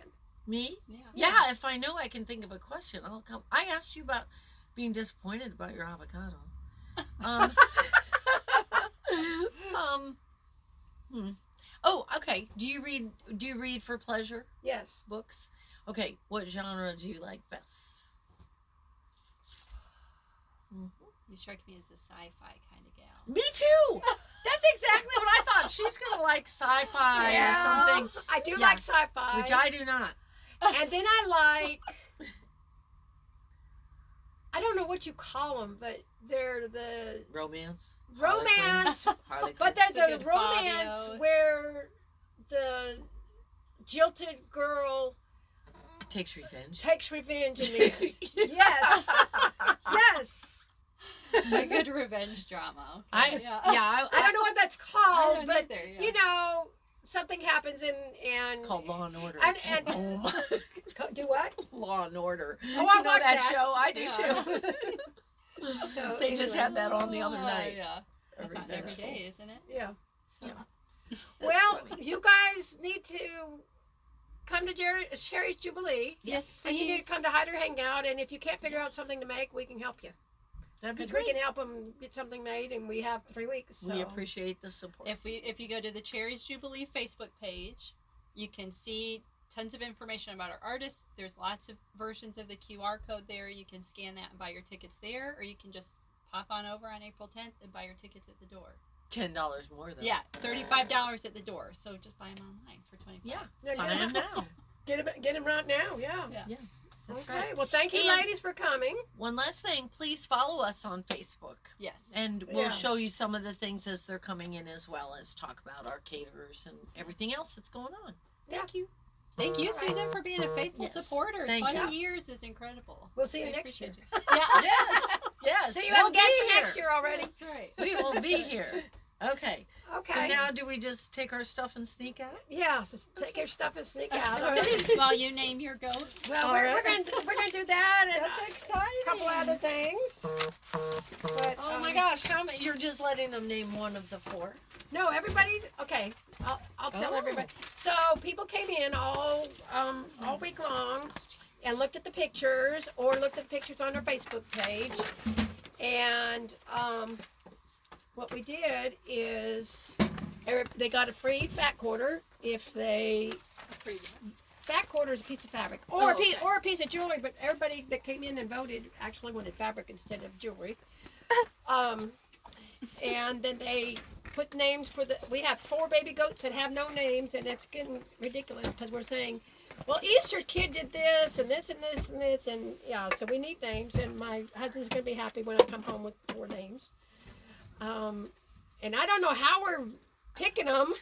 S4: Me?
S3: Yeah.
S4: Yeah, if I know I can think of a question, I'll come. I asked you about being disappointed about your avocado. Oh, okay. Do you read for pleasure
S2: Yes.
S4: books? Okay, what genre do you like best?
S3: You strike me as a sci-fi kind of gal.
S4: Me too. That's exactly what I thought. She's gonna like sci-fi or something,
S2: I do
S4: Yeah.
S2: like sci-fi.
S4: which I do not.
S2: And then I like. I don't know what you call them, but they're the
S4: Romance.
S2: romance,
S4: Harlequin.
S2: but
S3: It's a
S2: they're the
S3: good
S2: romance
S3: Fabio.
S2: where the jilted girl
S4: Takes revenge.
S2: takes revenge in the end. Yes. Yes.
S3: A good revenge drama.
S4: I
S3: Okay,
S4: yeah.
S3: yeah.
S2: I don't know what that's
S3: I
S2: called,
S3: don't
S2: but
S3: either, yeah.
S2: you know, something happens and
S4: It's called Law and Order.
S2: And-
S4: Oh my-
S2: do what?
S4: Law and Order.
S2: Oh, I
S4: You know
S2: watch
S4: that
S2: that.
S4: show? I do
S3: Yeah.
S4: too.
S2: So,
S4: They just
S2: anyway.
S4: had that on the other
S3: Oh,
S4: night.
S3: Yeah. That's on every
S4: night.
S3: day, isn't it?
S2: Yeah.
S4: Yeah. That's
S2: Well,
S4: funny.
S2: you guys need to come to Chair-ries Jubilee,
S3: Yes.
S2: and you need to come to Hyderhangout. And if you can't figure out
S4: Yes.
S2: something to make, we can help you
S4: That'd be
S2: because we
S4: great.
S2: can help them get something made, and we have 3 weeks. So.
S4: We appreciate the support.
S3: If you go to the Chair-ries Jubilee Facebook page, you can see tons of information about our artists. There's lots of versions of the QR code there. You can scan that and buy your tickets there, or you can just pop on over on April 10th and buy your tickets at the door.
S4: $10 more though.
S3: Yeah, $35 at the door. So just buy them online for $25.
S4: Yeah.
S2: Yeah,
S4: Buy
S2: get
S4: 'em now.
S2: Get them right now. Yeah.
S3: Yeah.
S4: That's
S2: Okay.
S4: right.
S2: Well, thank you,
S4: And-
S2: ladies, for coming.
S4: One last thing, please follow us on Facebook.
S3: Yes.
S4: And we'll
S2: Yeah.
S4: show you some of the things as they're coming in, as well as talk about our caterers and everything else that's going on. Thank you.
S3: Thank you,
S2: All right.
S3: Susan, for being a faithful
S4: Yes.
S3: supporter.
S4: Thank
S3: 20
S4: you.
S3: years is incredible.
S2: We'll see you
S3: I
S2: next year.
S3: appreciate you. Yeah.
S4: Yes. Yes.
S2: So you
S4: we'll
S2: have guests
S4: be
S2: for
S4: here.
S2: next year already.
S3: That's right.
S4: We will be here. Okay.
S2: Okay.
S4: So now, do we just take our stuff and sneak out?
S2: Yeah. So take your stuff and sneak out.
S4: All right.
S3: While you name your goats.
S2: Well,
S4: All
S2: we're
S4: right.
S2: gonna do that and
S4: That's exciting.
S2: a couple other things. But,
S4: Oh my gosh, how many? You're just letting them name one of the 4.
S2: No, everybody. Okay, I'll tell
S4: Oh.
S2: everybody. So people came in all week long and looked at the pictures or looked at the pictures on our Facebook page, and what we did is they got a free fat quarter if they. Fat quarter is a piece of fabric, or
S3: Oh, okay.
S2: a piece of jewelry. But everybody that came in and voted actually wanted fabric instead of jewelry. And then they put names for we have 4 baby goats that have no names, and it's getting ridiculous because we're saying, well, Easter kid did this and this and this and this, and yeah, so we need names, and my husband's gonna be happy when I come home with 4 names. And I don't know how we're picking them,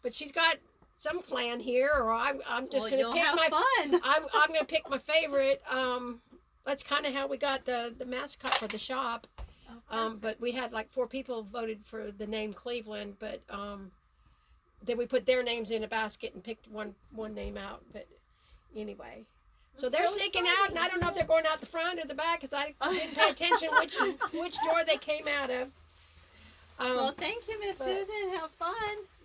S2: but she's got some plan here, or I'm just
S3: Well,
S2: going to
S3: you'll
S2: pick
S3: have
S2: my.
S3: fun.
S2: I'm going to pick my favorite. That's kind of how we got the mascot for the shop. But we had like 4 people voted for the name Cleveland, but then we put their names in a basket and picked one name out. But anyway, so they're sneaking out, and I don't know if they're going out the front or the back, because I didn't pay attention which door they came out of.
S3: Well, thank you, Miss
S2: but-
S3: Susan. Have fun.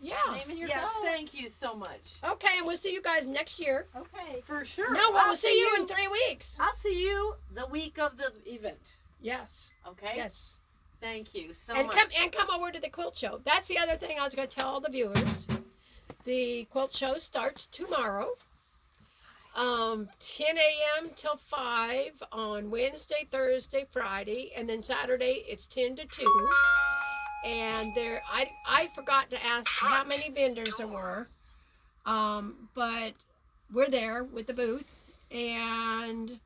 S2: Yeah.
S3: Naming your
S4: Yes,
S3: goats.
S4: thank you so much.
S2: Okay, and we'll see you guys next year.
S3: Okay.
S4: For sure.
S2: No,
S4: I'll
S2: we'll see you in 3 weeks.
S4: I'll see you the week of the event.
S2: Yes.
S4: Okay?
S2: Yes.
S4: Thank you so
S2: And
S4: much.
S2: come over to the quilt show. That's the other thing I was going to tell all the viewers. The quilt show starts tomorrow, 10 a.m. till 5 on Wednesday, Thursday, Friday, and then Saturday it's 10 to 2. And I forgot to ask how many vendors there were, but we're there with the booth, and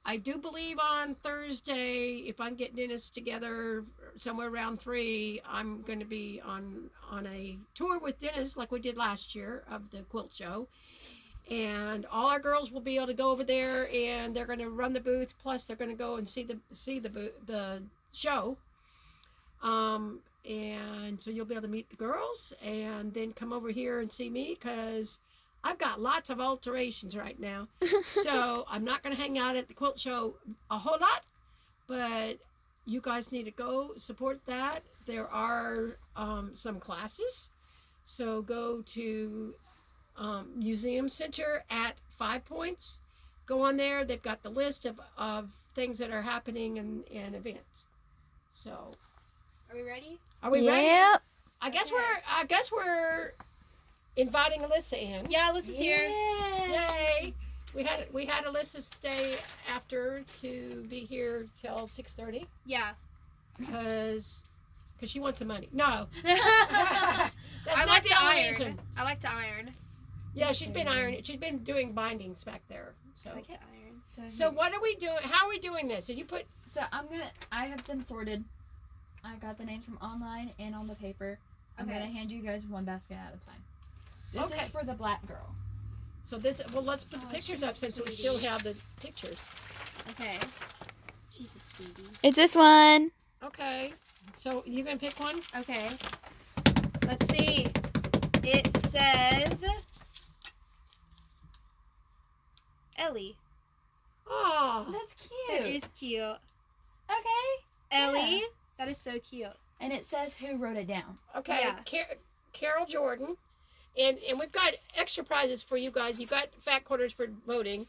S2: I do believe on Thursday, if I can get Dennis together somewhere around 3, I'm going to be on a tour with Dennis like we did last year of the quilt show. And all our girls will be able to go over there, and they're going to run the booth. Plus, they're going to go and see the show. And so you'll be able to meet the girls, and then come over here and see me, because I've got lots of alterations right now. So I'm not going to hang out at the quilt show a whole lot, but you guys need to go support that. There are some classes. So go to Museum Center at 5 Points. Go on there. They've got the list of things that are happening and events. So
S5: Are we ready?
S2: are we ready?
S1: Yep.
S2: I guess we're inviting Alyssa in.
S5: Yeah, Alyssa's here.
S2: Yay! We had Alyssa stay after to be here till 6:30
S5: Yeah.
S2: because she wants some money. No,
S5: I
S2: that's not
S5: like
S2: the
S5: to
S2: only
S5: iron.
S2: reason.
S5: I like to iron.
S2: Yeah, she's been ironing. She's been doing bindings back there. So
S5: I like to iron.
S2: so what are we doing? How are we doing this? So you put
S1: So I have them sorted. I got the names from online and on the paper. I'm
S5: Okay.
S1: gonna hand you guys one basket at a time. This
S2: Okay.
S1: is for the black girl.
S2: so this. Well, let's put the pictures up since we still have the pictures.
S5: Okay. She's a sweetie.
S1: It's this one.
S2: Okay. So you gonna pick one?
S5: Okay. Let's see. It says Ellie.
S2: Oh,
S1: That's
S5: That
S1: cute.
S5: is cute.
S1: Okay.
S5: Ellie. That is so cute.
S1: And it says who wrote it down.
S2: okay.
S5: Yeah.
S2: Carol Jordan, and we've got extra prizes for you guys. You got fat quarters for voting,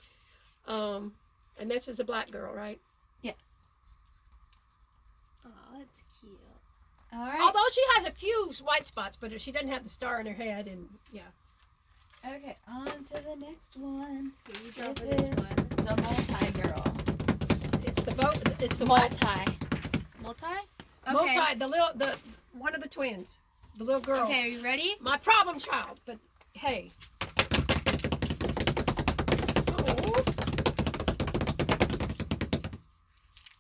S2: and this is the black girl, right?
S1: Yes.
S5: Oh, that's cute.
S1: All right.
S2: Although she has a few white spots, but she doesn't have the star in her head, and yeah.
S1: Okay. On to the next one.
S5: Here you go
S1: This
S5: for this
S1: is
S5: one.
S1: the multi girl.
S2: It's the boat. It's the what?
S5: Multi?
S2: Multi. The one of the twins, the little girl.
S5: Okay, are you ready?
S2: My problem child, but hey. Oh.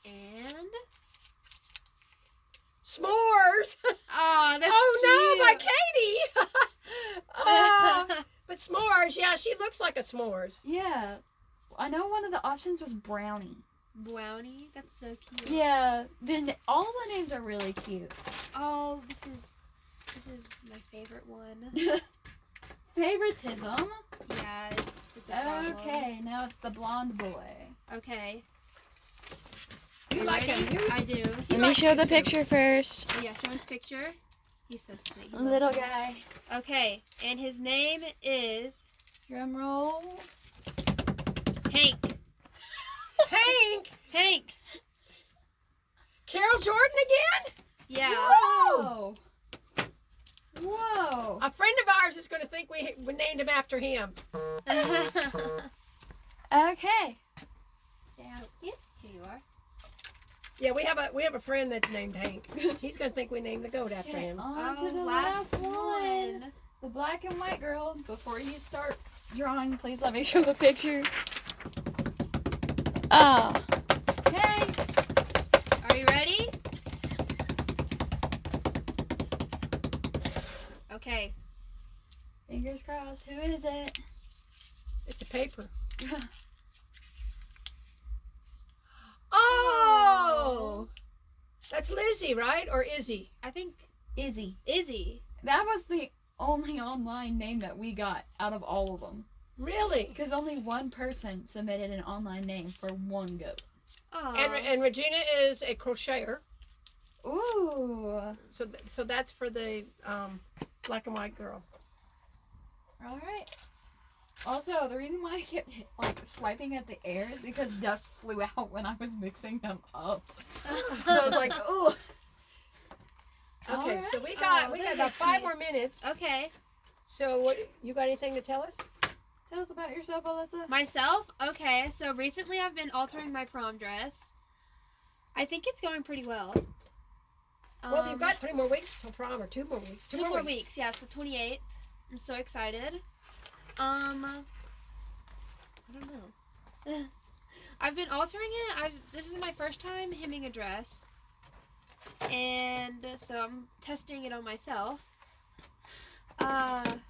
S5: And
S2: S'mores.
S5: oh, that's
S2: Oh no, my
S5: cute.
S2: Katie. Oh, but s'mores, yeah, she looks like a s'mores.
S1: Yeah. I know one of the options was brownie.
S5: Brownie, that's so cute.
S1: Yeah. Then all the names are really cute.
S5: Oh, this is my favorite one.
S1: Favoritism.
S5: Yeah, it's a problem.
S1: Okay, now it's the blonde boy.
S5: Okay.
S2: You
S5: You
S2: like
S5: ready?
S2: him?
S5: I do.
S1: Let me show the picture first.
S5: Oh, yeah, show his picture. He's so sweet. He
S1: Little
S5: loves me.
S1: guy.
S5: Okay, and his name is
S1: Drum roll.
S5: Hank.
S2: Hank.
S5: Hank.
S2: Carol Jordan again?
S5: Yeah.
S1: Whoa. Whoa.
S2: A friend of ours is going to think we named him after him.
S1: Okay.
S5: Yeah. Here you are.
S2: Yeah, we have a friend that's named Hank. He's going to think we named the goat after him.
S1: On to the last one. The black and white girl. Before you start drawing, please let me show the picture. Oh. Okay.
S5: Are you ready? Okay.
S1: Fingers crossed. Who is it?
S2: It's a paper. Oh! That's Lizzie, right? Or Izzy?
S5: I think
S1: Izzy.
S5: Izzy.
S1: That was the only online name that we got out of all of them.
S2: Really?
S1: Because only one person submitted an online name for one goat.
S5: Oh.
S2: And Regina is a crocheter.
S1: Ooh.
S2: So that's for the black and white girl.
S1: All right. Also, the reason why I kept swiping at the air is because dust flew out when I was mixing them up. So I was like, ooh.
S2: Okay,
S1: Alright.
S2: so we got
S5: Oh,
S2: about 5 more minutes.
S5: Okay.
S2: So what you got anything to tell us?
S1: Tell us about yourself, Alyssa.
S5: Myself? Okay, so recently I've been altering my prom dress. I think it's going pretty well.
S2: Well, you've got 3 more weeks till prom, or 2 more weeks.
S5: 2 more weeks. Yeah, it's the 28th. I'm so excited. I don't know. I've been altering it. This is my first time hemming a dress. And so I'm testing it on myself. Prom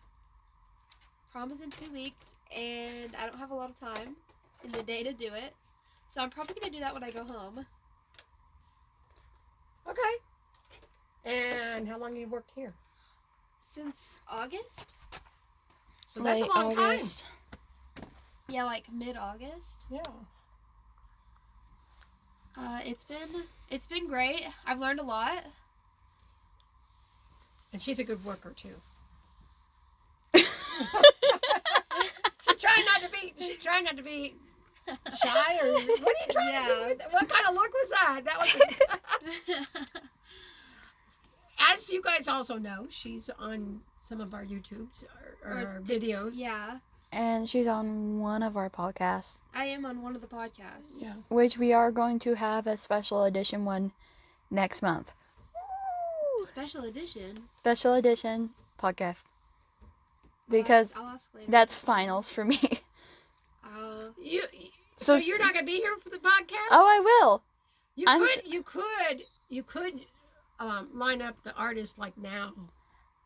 S5: is in 2 weeks, and I don't have a lot of time in the day to do it. So I'm probably going to do that when I go home.
S2: Okay. And how long have you worked here?
S5: Since August?
S2: So that's a long time.
S5: Yeah, like mid-August.
S2: Yeah.
S5: It's been great. I've learned a lot.
S2: And she's a good worker too. She's trying not to be shy, or what are you trying to do with it? What kind of look was that? That was as you guys also know, she's on some of our YouTubes or videos.
S5: Yeah,
S1: And she's on one of our podcasts,
S5: I am on one of the podcasts.
S2: Yeah.
S1: which we are going to have a special edition one next month.
S5: Special edition.
S1: Special edition podcast. Because
S5: I'll ask later.
S1: that's finals for me.
S2: So you're not gonna be here for the podcast?
S1: Oh, I will.
S2: You could line up the artists like now.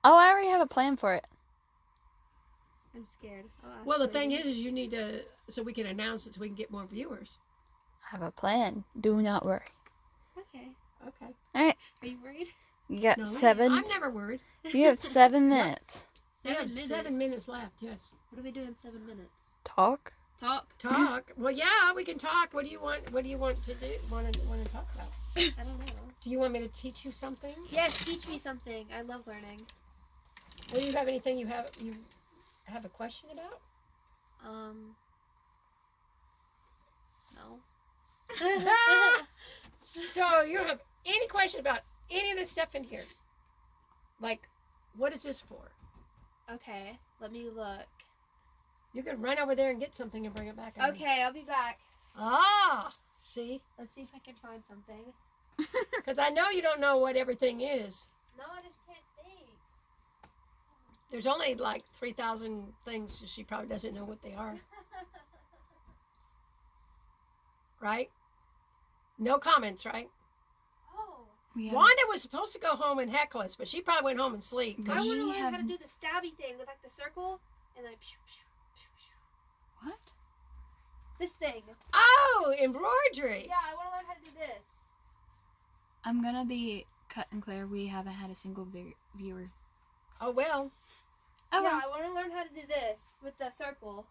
S1: Oh, I already have a plan for it.
S5: I'm scared. I'll ask
S2: Well, the
S5: later.
S2: thing is you need to, so we can announce it so we can get more viewers.
S1: I have a plan. Do not worry.
S5: Okay.
S2: Okay.
S5: Are you worried?
S1: You got
S2: No,
S1: seven.
S2: I'm never worried.
S1: You have 7 minutes.
S2: We have
S5: 7 minutes.
S2: 7 minutes left. Yes.
S5: What do we do in 7 minutes?
S1: Talk.
S2: Talk. Well, yeah, we can talk. What do you want? What do you want to do? Want to talk about?
S5: I don't know.
S2: Do you want me to teach you something?
S5: Yes, teach me something. I love learning.
S2: Do you have anything you have a question about?
S5: No.
S2: So you don't have any question about any of this stuff in here? Like, what is this for?
S5: Okay, let me look.
S2: You could run over there and get something and bring it back. I mean.
S5: Okay, I'll be back.
S2: Ah, see?
S5: Let's see if I can find something.
S2: Because I know you don't know what everything is.
S5: No, I just can't think.
S2: There's only like 3,000 things, so she probably doesn't know what they are. Right? No comments, right?
S5: Oh.
S1: Yeah.
S2: Wanda was supposed to go home and heckle us, but she probably went home and sleep.
S5: I want to
S1: We
S5: learn how to
S1: have-
S5: do the stabby thing with like the circle and like
S1: What?
S5: this thing.
S2: Oh, embroidery.
S5: Yeah, I want to learn how to do this.
S1: I'm gonna be cut and clear. We haven't had a single viewer.
S2: Oh, well.
S1: Oh,
S5: yeah,
S1: well.
S5: I want to learn how to do this with the circle.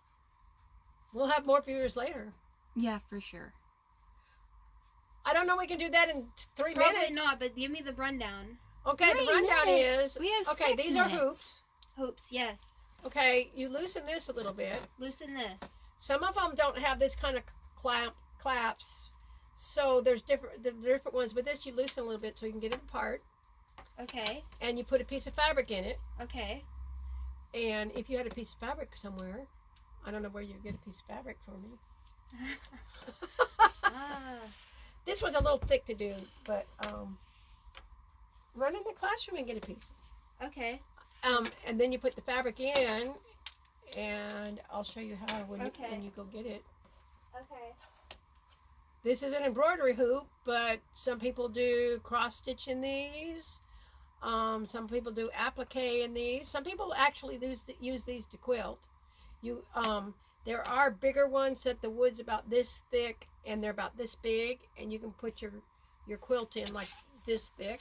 S2: We'll have more viewers later.
S1: Yeah, for sure.
S2: I don't know we can do that in 3
S5: Probably
S2: minutes.
S5: not, but give me the rundown.
S2: Okay,
S1: 3
S2: the rundown
S1: minutes.
S2: is...
S1: We have
S2: Okay,
S1: 6
S2: these
S1: minutes.
S2: are hoops.
S5: Hoops, yes.
S2: Okay, you loosen this a little bit.
S5: Loosen this.
S2: Some of them don't have this kind of claps. So there's different ones. With this, you loosen a little bit so you can get it apart.
S5: Okay.
S2: And you put a piece of fabric in it.
S5: Okay.
S2: And if you had a piece of fabric somewhere, I don't know where you get a piece of fabric for me.
S5: Ah.
S2: This was a little thick to do, but run in the classroom and get a piece.
S5: Okay.
S2: And then you put the fabric in, and I'll show you how when
S5: Okay.
S2: you go get it.
S5: Okay.
S2: This is an embroidery hoop, but some people do cross stitch in these. Some people do applique in these. Some people actually use these to quilt. There are bigger ones that the wood's about this thick and they're about this big, and you can put your quilt in like this thick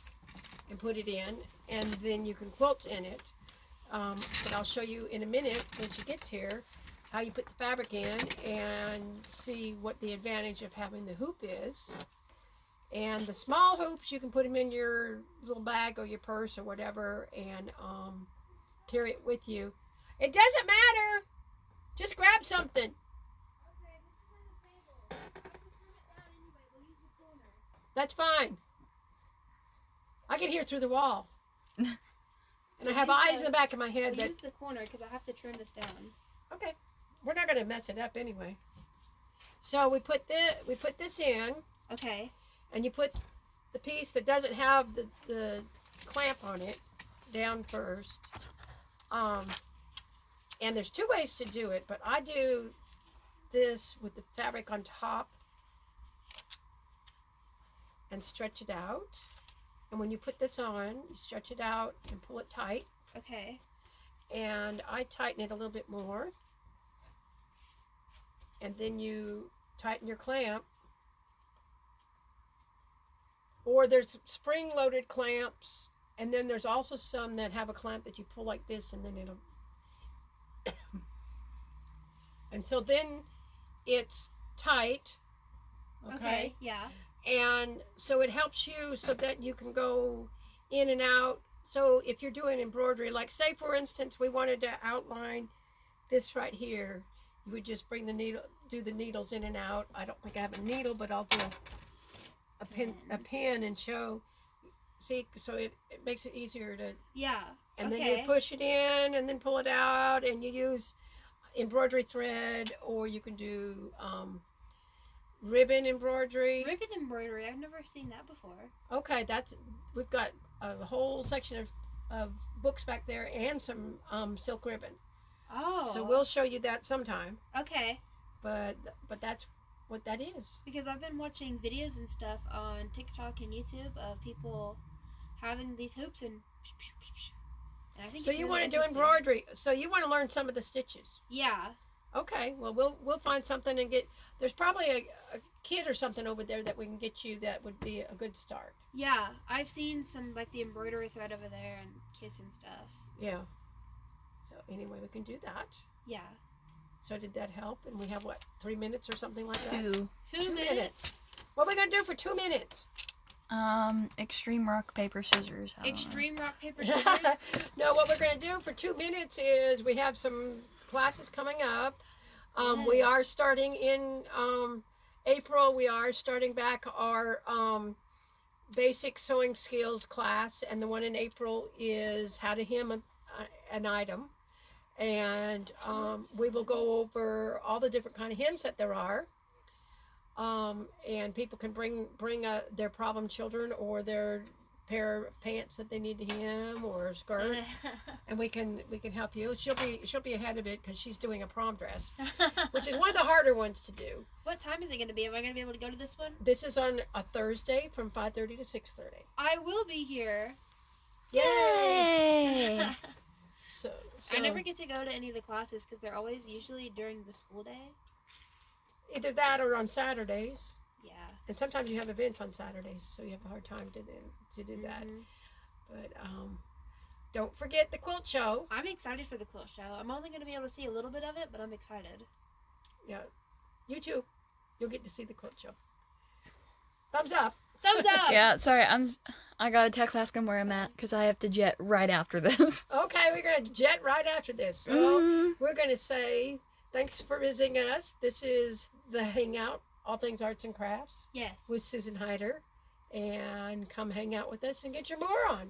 S2: and put it in, and then you can quilt in it. But I'll show you in a minute when she gets here how you put the fabric in and see what the advantage of having the hoop is. And the small hoops, you can put them in your little bag or your purse or whatever and carry it with you. It doesn't matter. Just grab something. That's fine. I can hear through the wall. And I have eyes in the back of my head.
S5: We'll use the corner because I have to trim this down.
S2: Okay. We're not going to mess it up anyway. So we put this in.
S5: Okay.
S2: And you put the piece that doesn't have the clamp on it down first. And there's two ways to do it, but I do this with the fabric on top and stretch it out. And when you put this on, you stretch it out and pull it tight.
S5: Okay.
S2: And I tighten it a little bit more. And then you tighten your clamp. Or there's spring-loaded clamps, and then there's also some that have a clamp that you pull like this, and then it'll... And so then it's tight.
S5: Okay, yeah.
S2: And so it helps you so that you can go in and out. So if you're doing embroidery, like say for instance we wanted to outline this right here, you would just bring the needle, do the needles in and out. I don't think I have a needle, but I'll do a pin and show. See, so it makes it easier to...
S5: Yeah.
S2: And
S5: okay.
S2: then you push it in and then pull it out, and you use embroidery thread, or you can do ribbon embroidery.
S5: Ribbon embroidery, I've never seen that before.
S2: Okay, we've got a whole section of books back there and some silk ribbon.
S5: Oh.
S2: So we'll show you that sometime.
S5: Okay.
S2: But that's what that is.
S5: Because I've been watching videos and stuff on TikTok and YouTube of people having these hoops and I think
S2: so
S5: it's
S2: you
S5: really
S2: want to do
S5: interesting.
S2: embroidery. So you want to learn some of the stitches.
S5: Yeah.
S2: Okay, well we'll find something and there's probably a kit or something over there that we can get you that would be a good start.
S5: Yeah, I've seen some like the embroidery thread over there and kits and stuff.
S2: Yeah. So anyway, we can do that.
S5: Yeah.
S2: So did that help? And we have what, 3 minutes or something like that?
S1: 2.
S5: 2 minutes.
S2: What are we gonna do for 2 minutes?
S1: Extreme rock, paper, scissors. I don't know.
S5: Extreme rock, paper, scissors.
S2: No, what we're gonna do for 2 minutes is we have some classes coming up. We are starting in April. We are starting back our basic sewing skills class, and the one in April is how to hem an item. And we will go over all the different kind of hems that there are. And people can bring their problem children or their pair of pants that they need to hem or a skirt, and we can help you. She'll be ahead of it because she's doing a prom dress, which is one of the harder ones to do.
S5: What time is it going to be? Am I going to be able to go to this one?
S2: This is on a Thursday from 5:30 to 6:30.
S5: I will be here.
S1: Yay!
S2: So
S5: I never get to go to any of the classes because they're always usually during the school day.
S2: either that or on Saturdays.
S5: Yeah.
S2: And sometimes you have events on Saturdays, so you have a hard time to do that. But don't forget the quilt show.
S5: I'm excited for the quilt show. I'm only going to be able to see a little bit of it, but I'm excited.
S2: Yeah, you too. You'll get to see the quilt show. Thumbs up.
S5: Thumbs up.
S1: Yeah, sorry, I got a text asking where I'm at because I have to jet right after this.
S2: Okay, we're going to jet right after this. So we're going to say thanks for visiting us. This is the Hangout, All Things Arts and Crafts,
S5: Yes.
S2: with Susan Hyder. And come hang out with us and get your more on.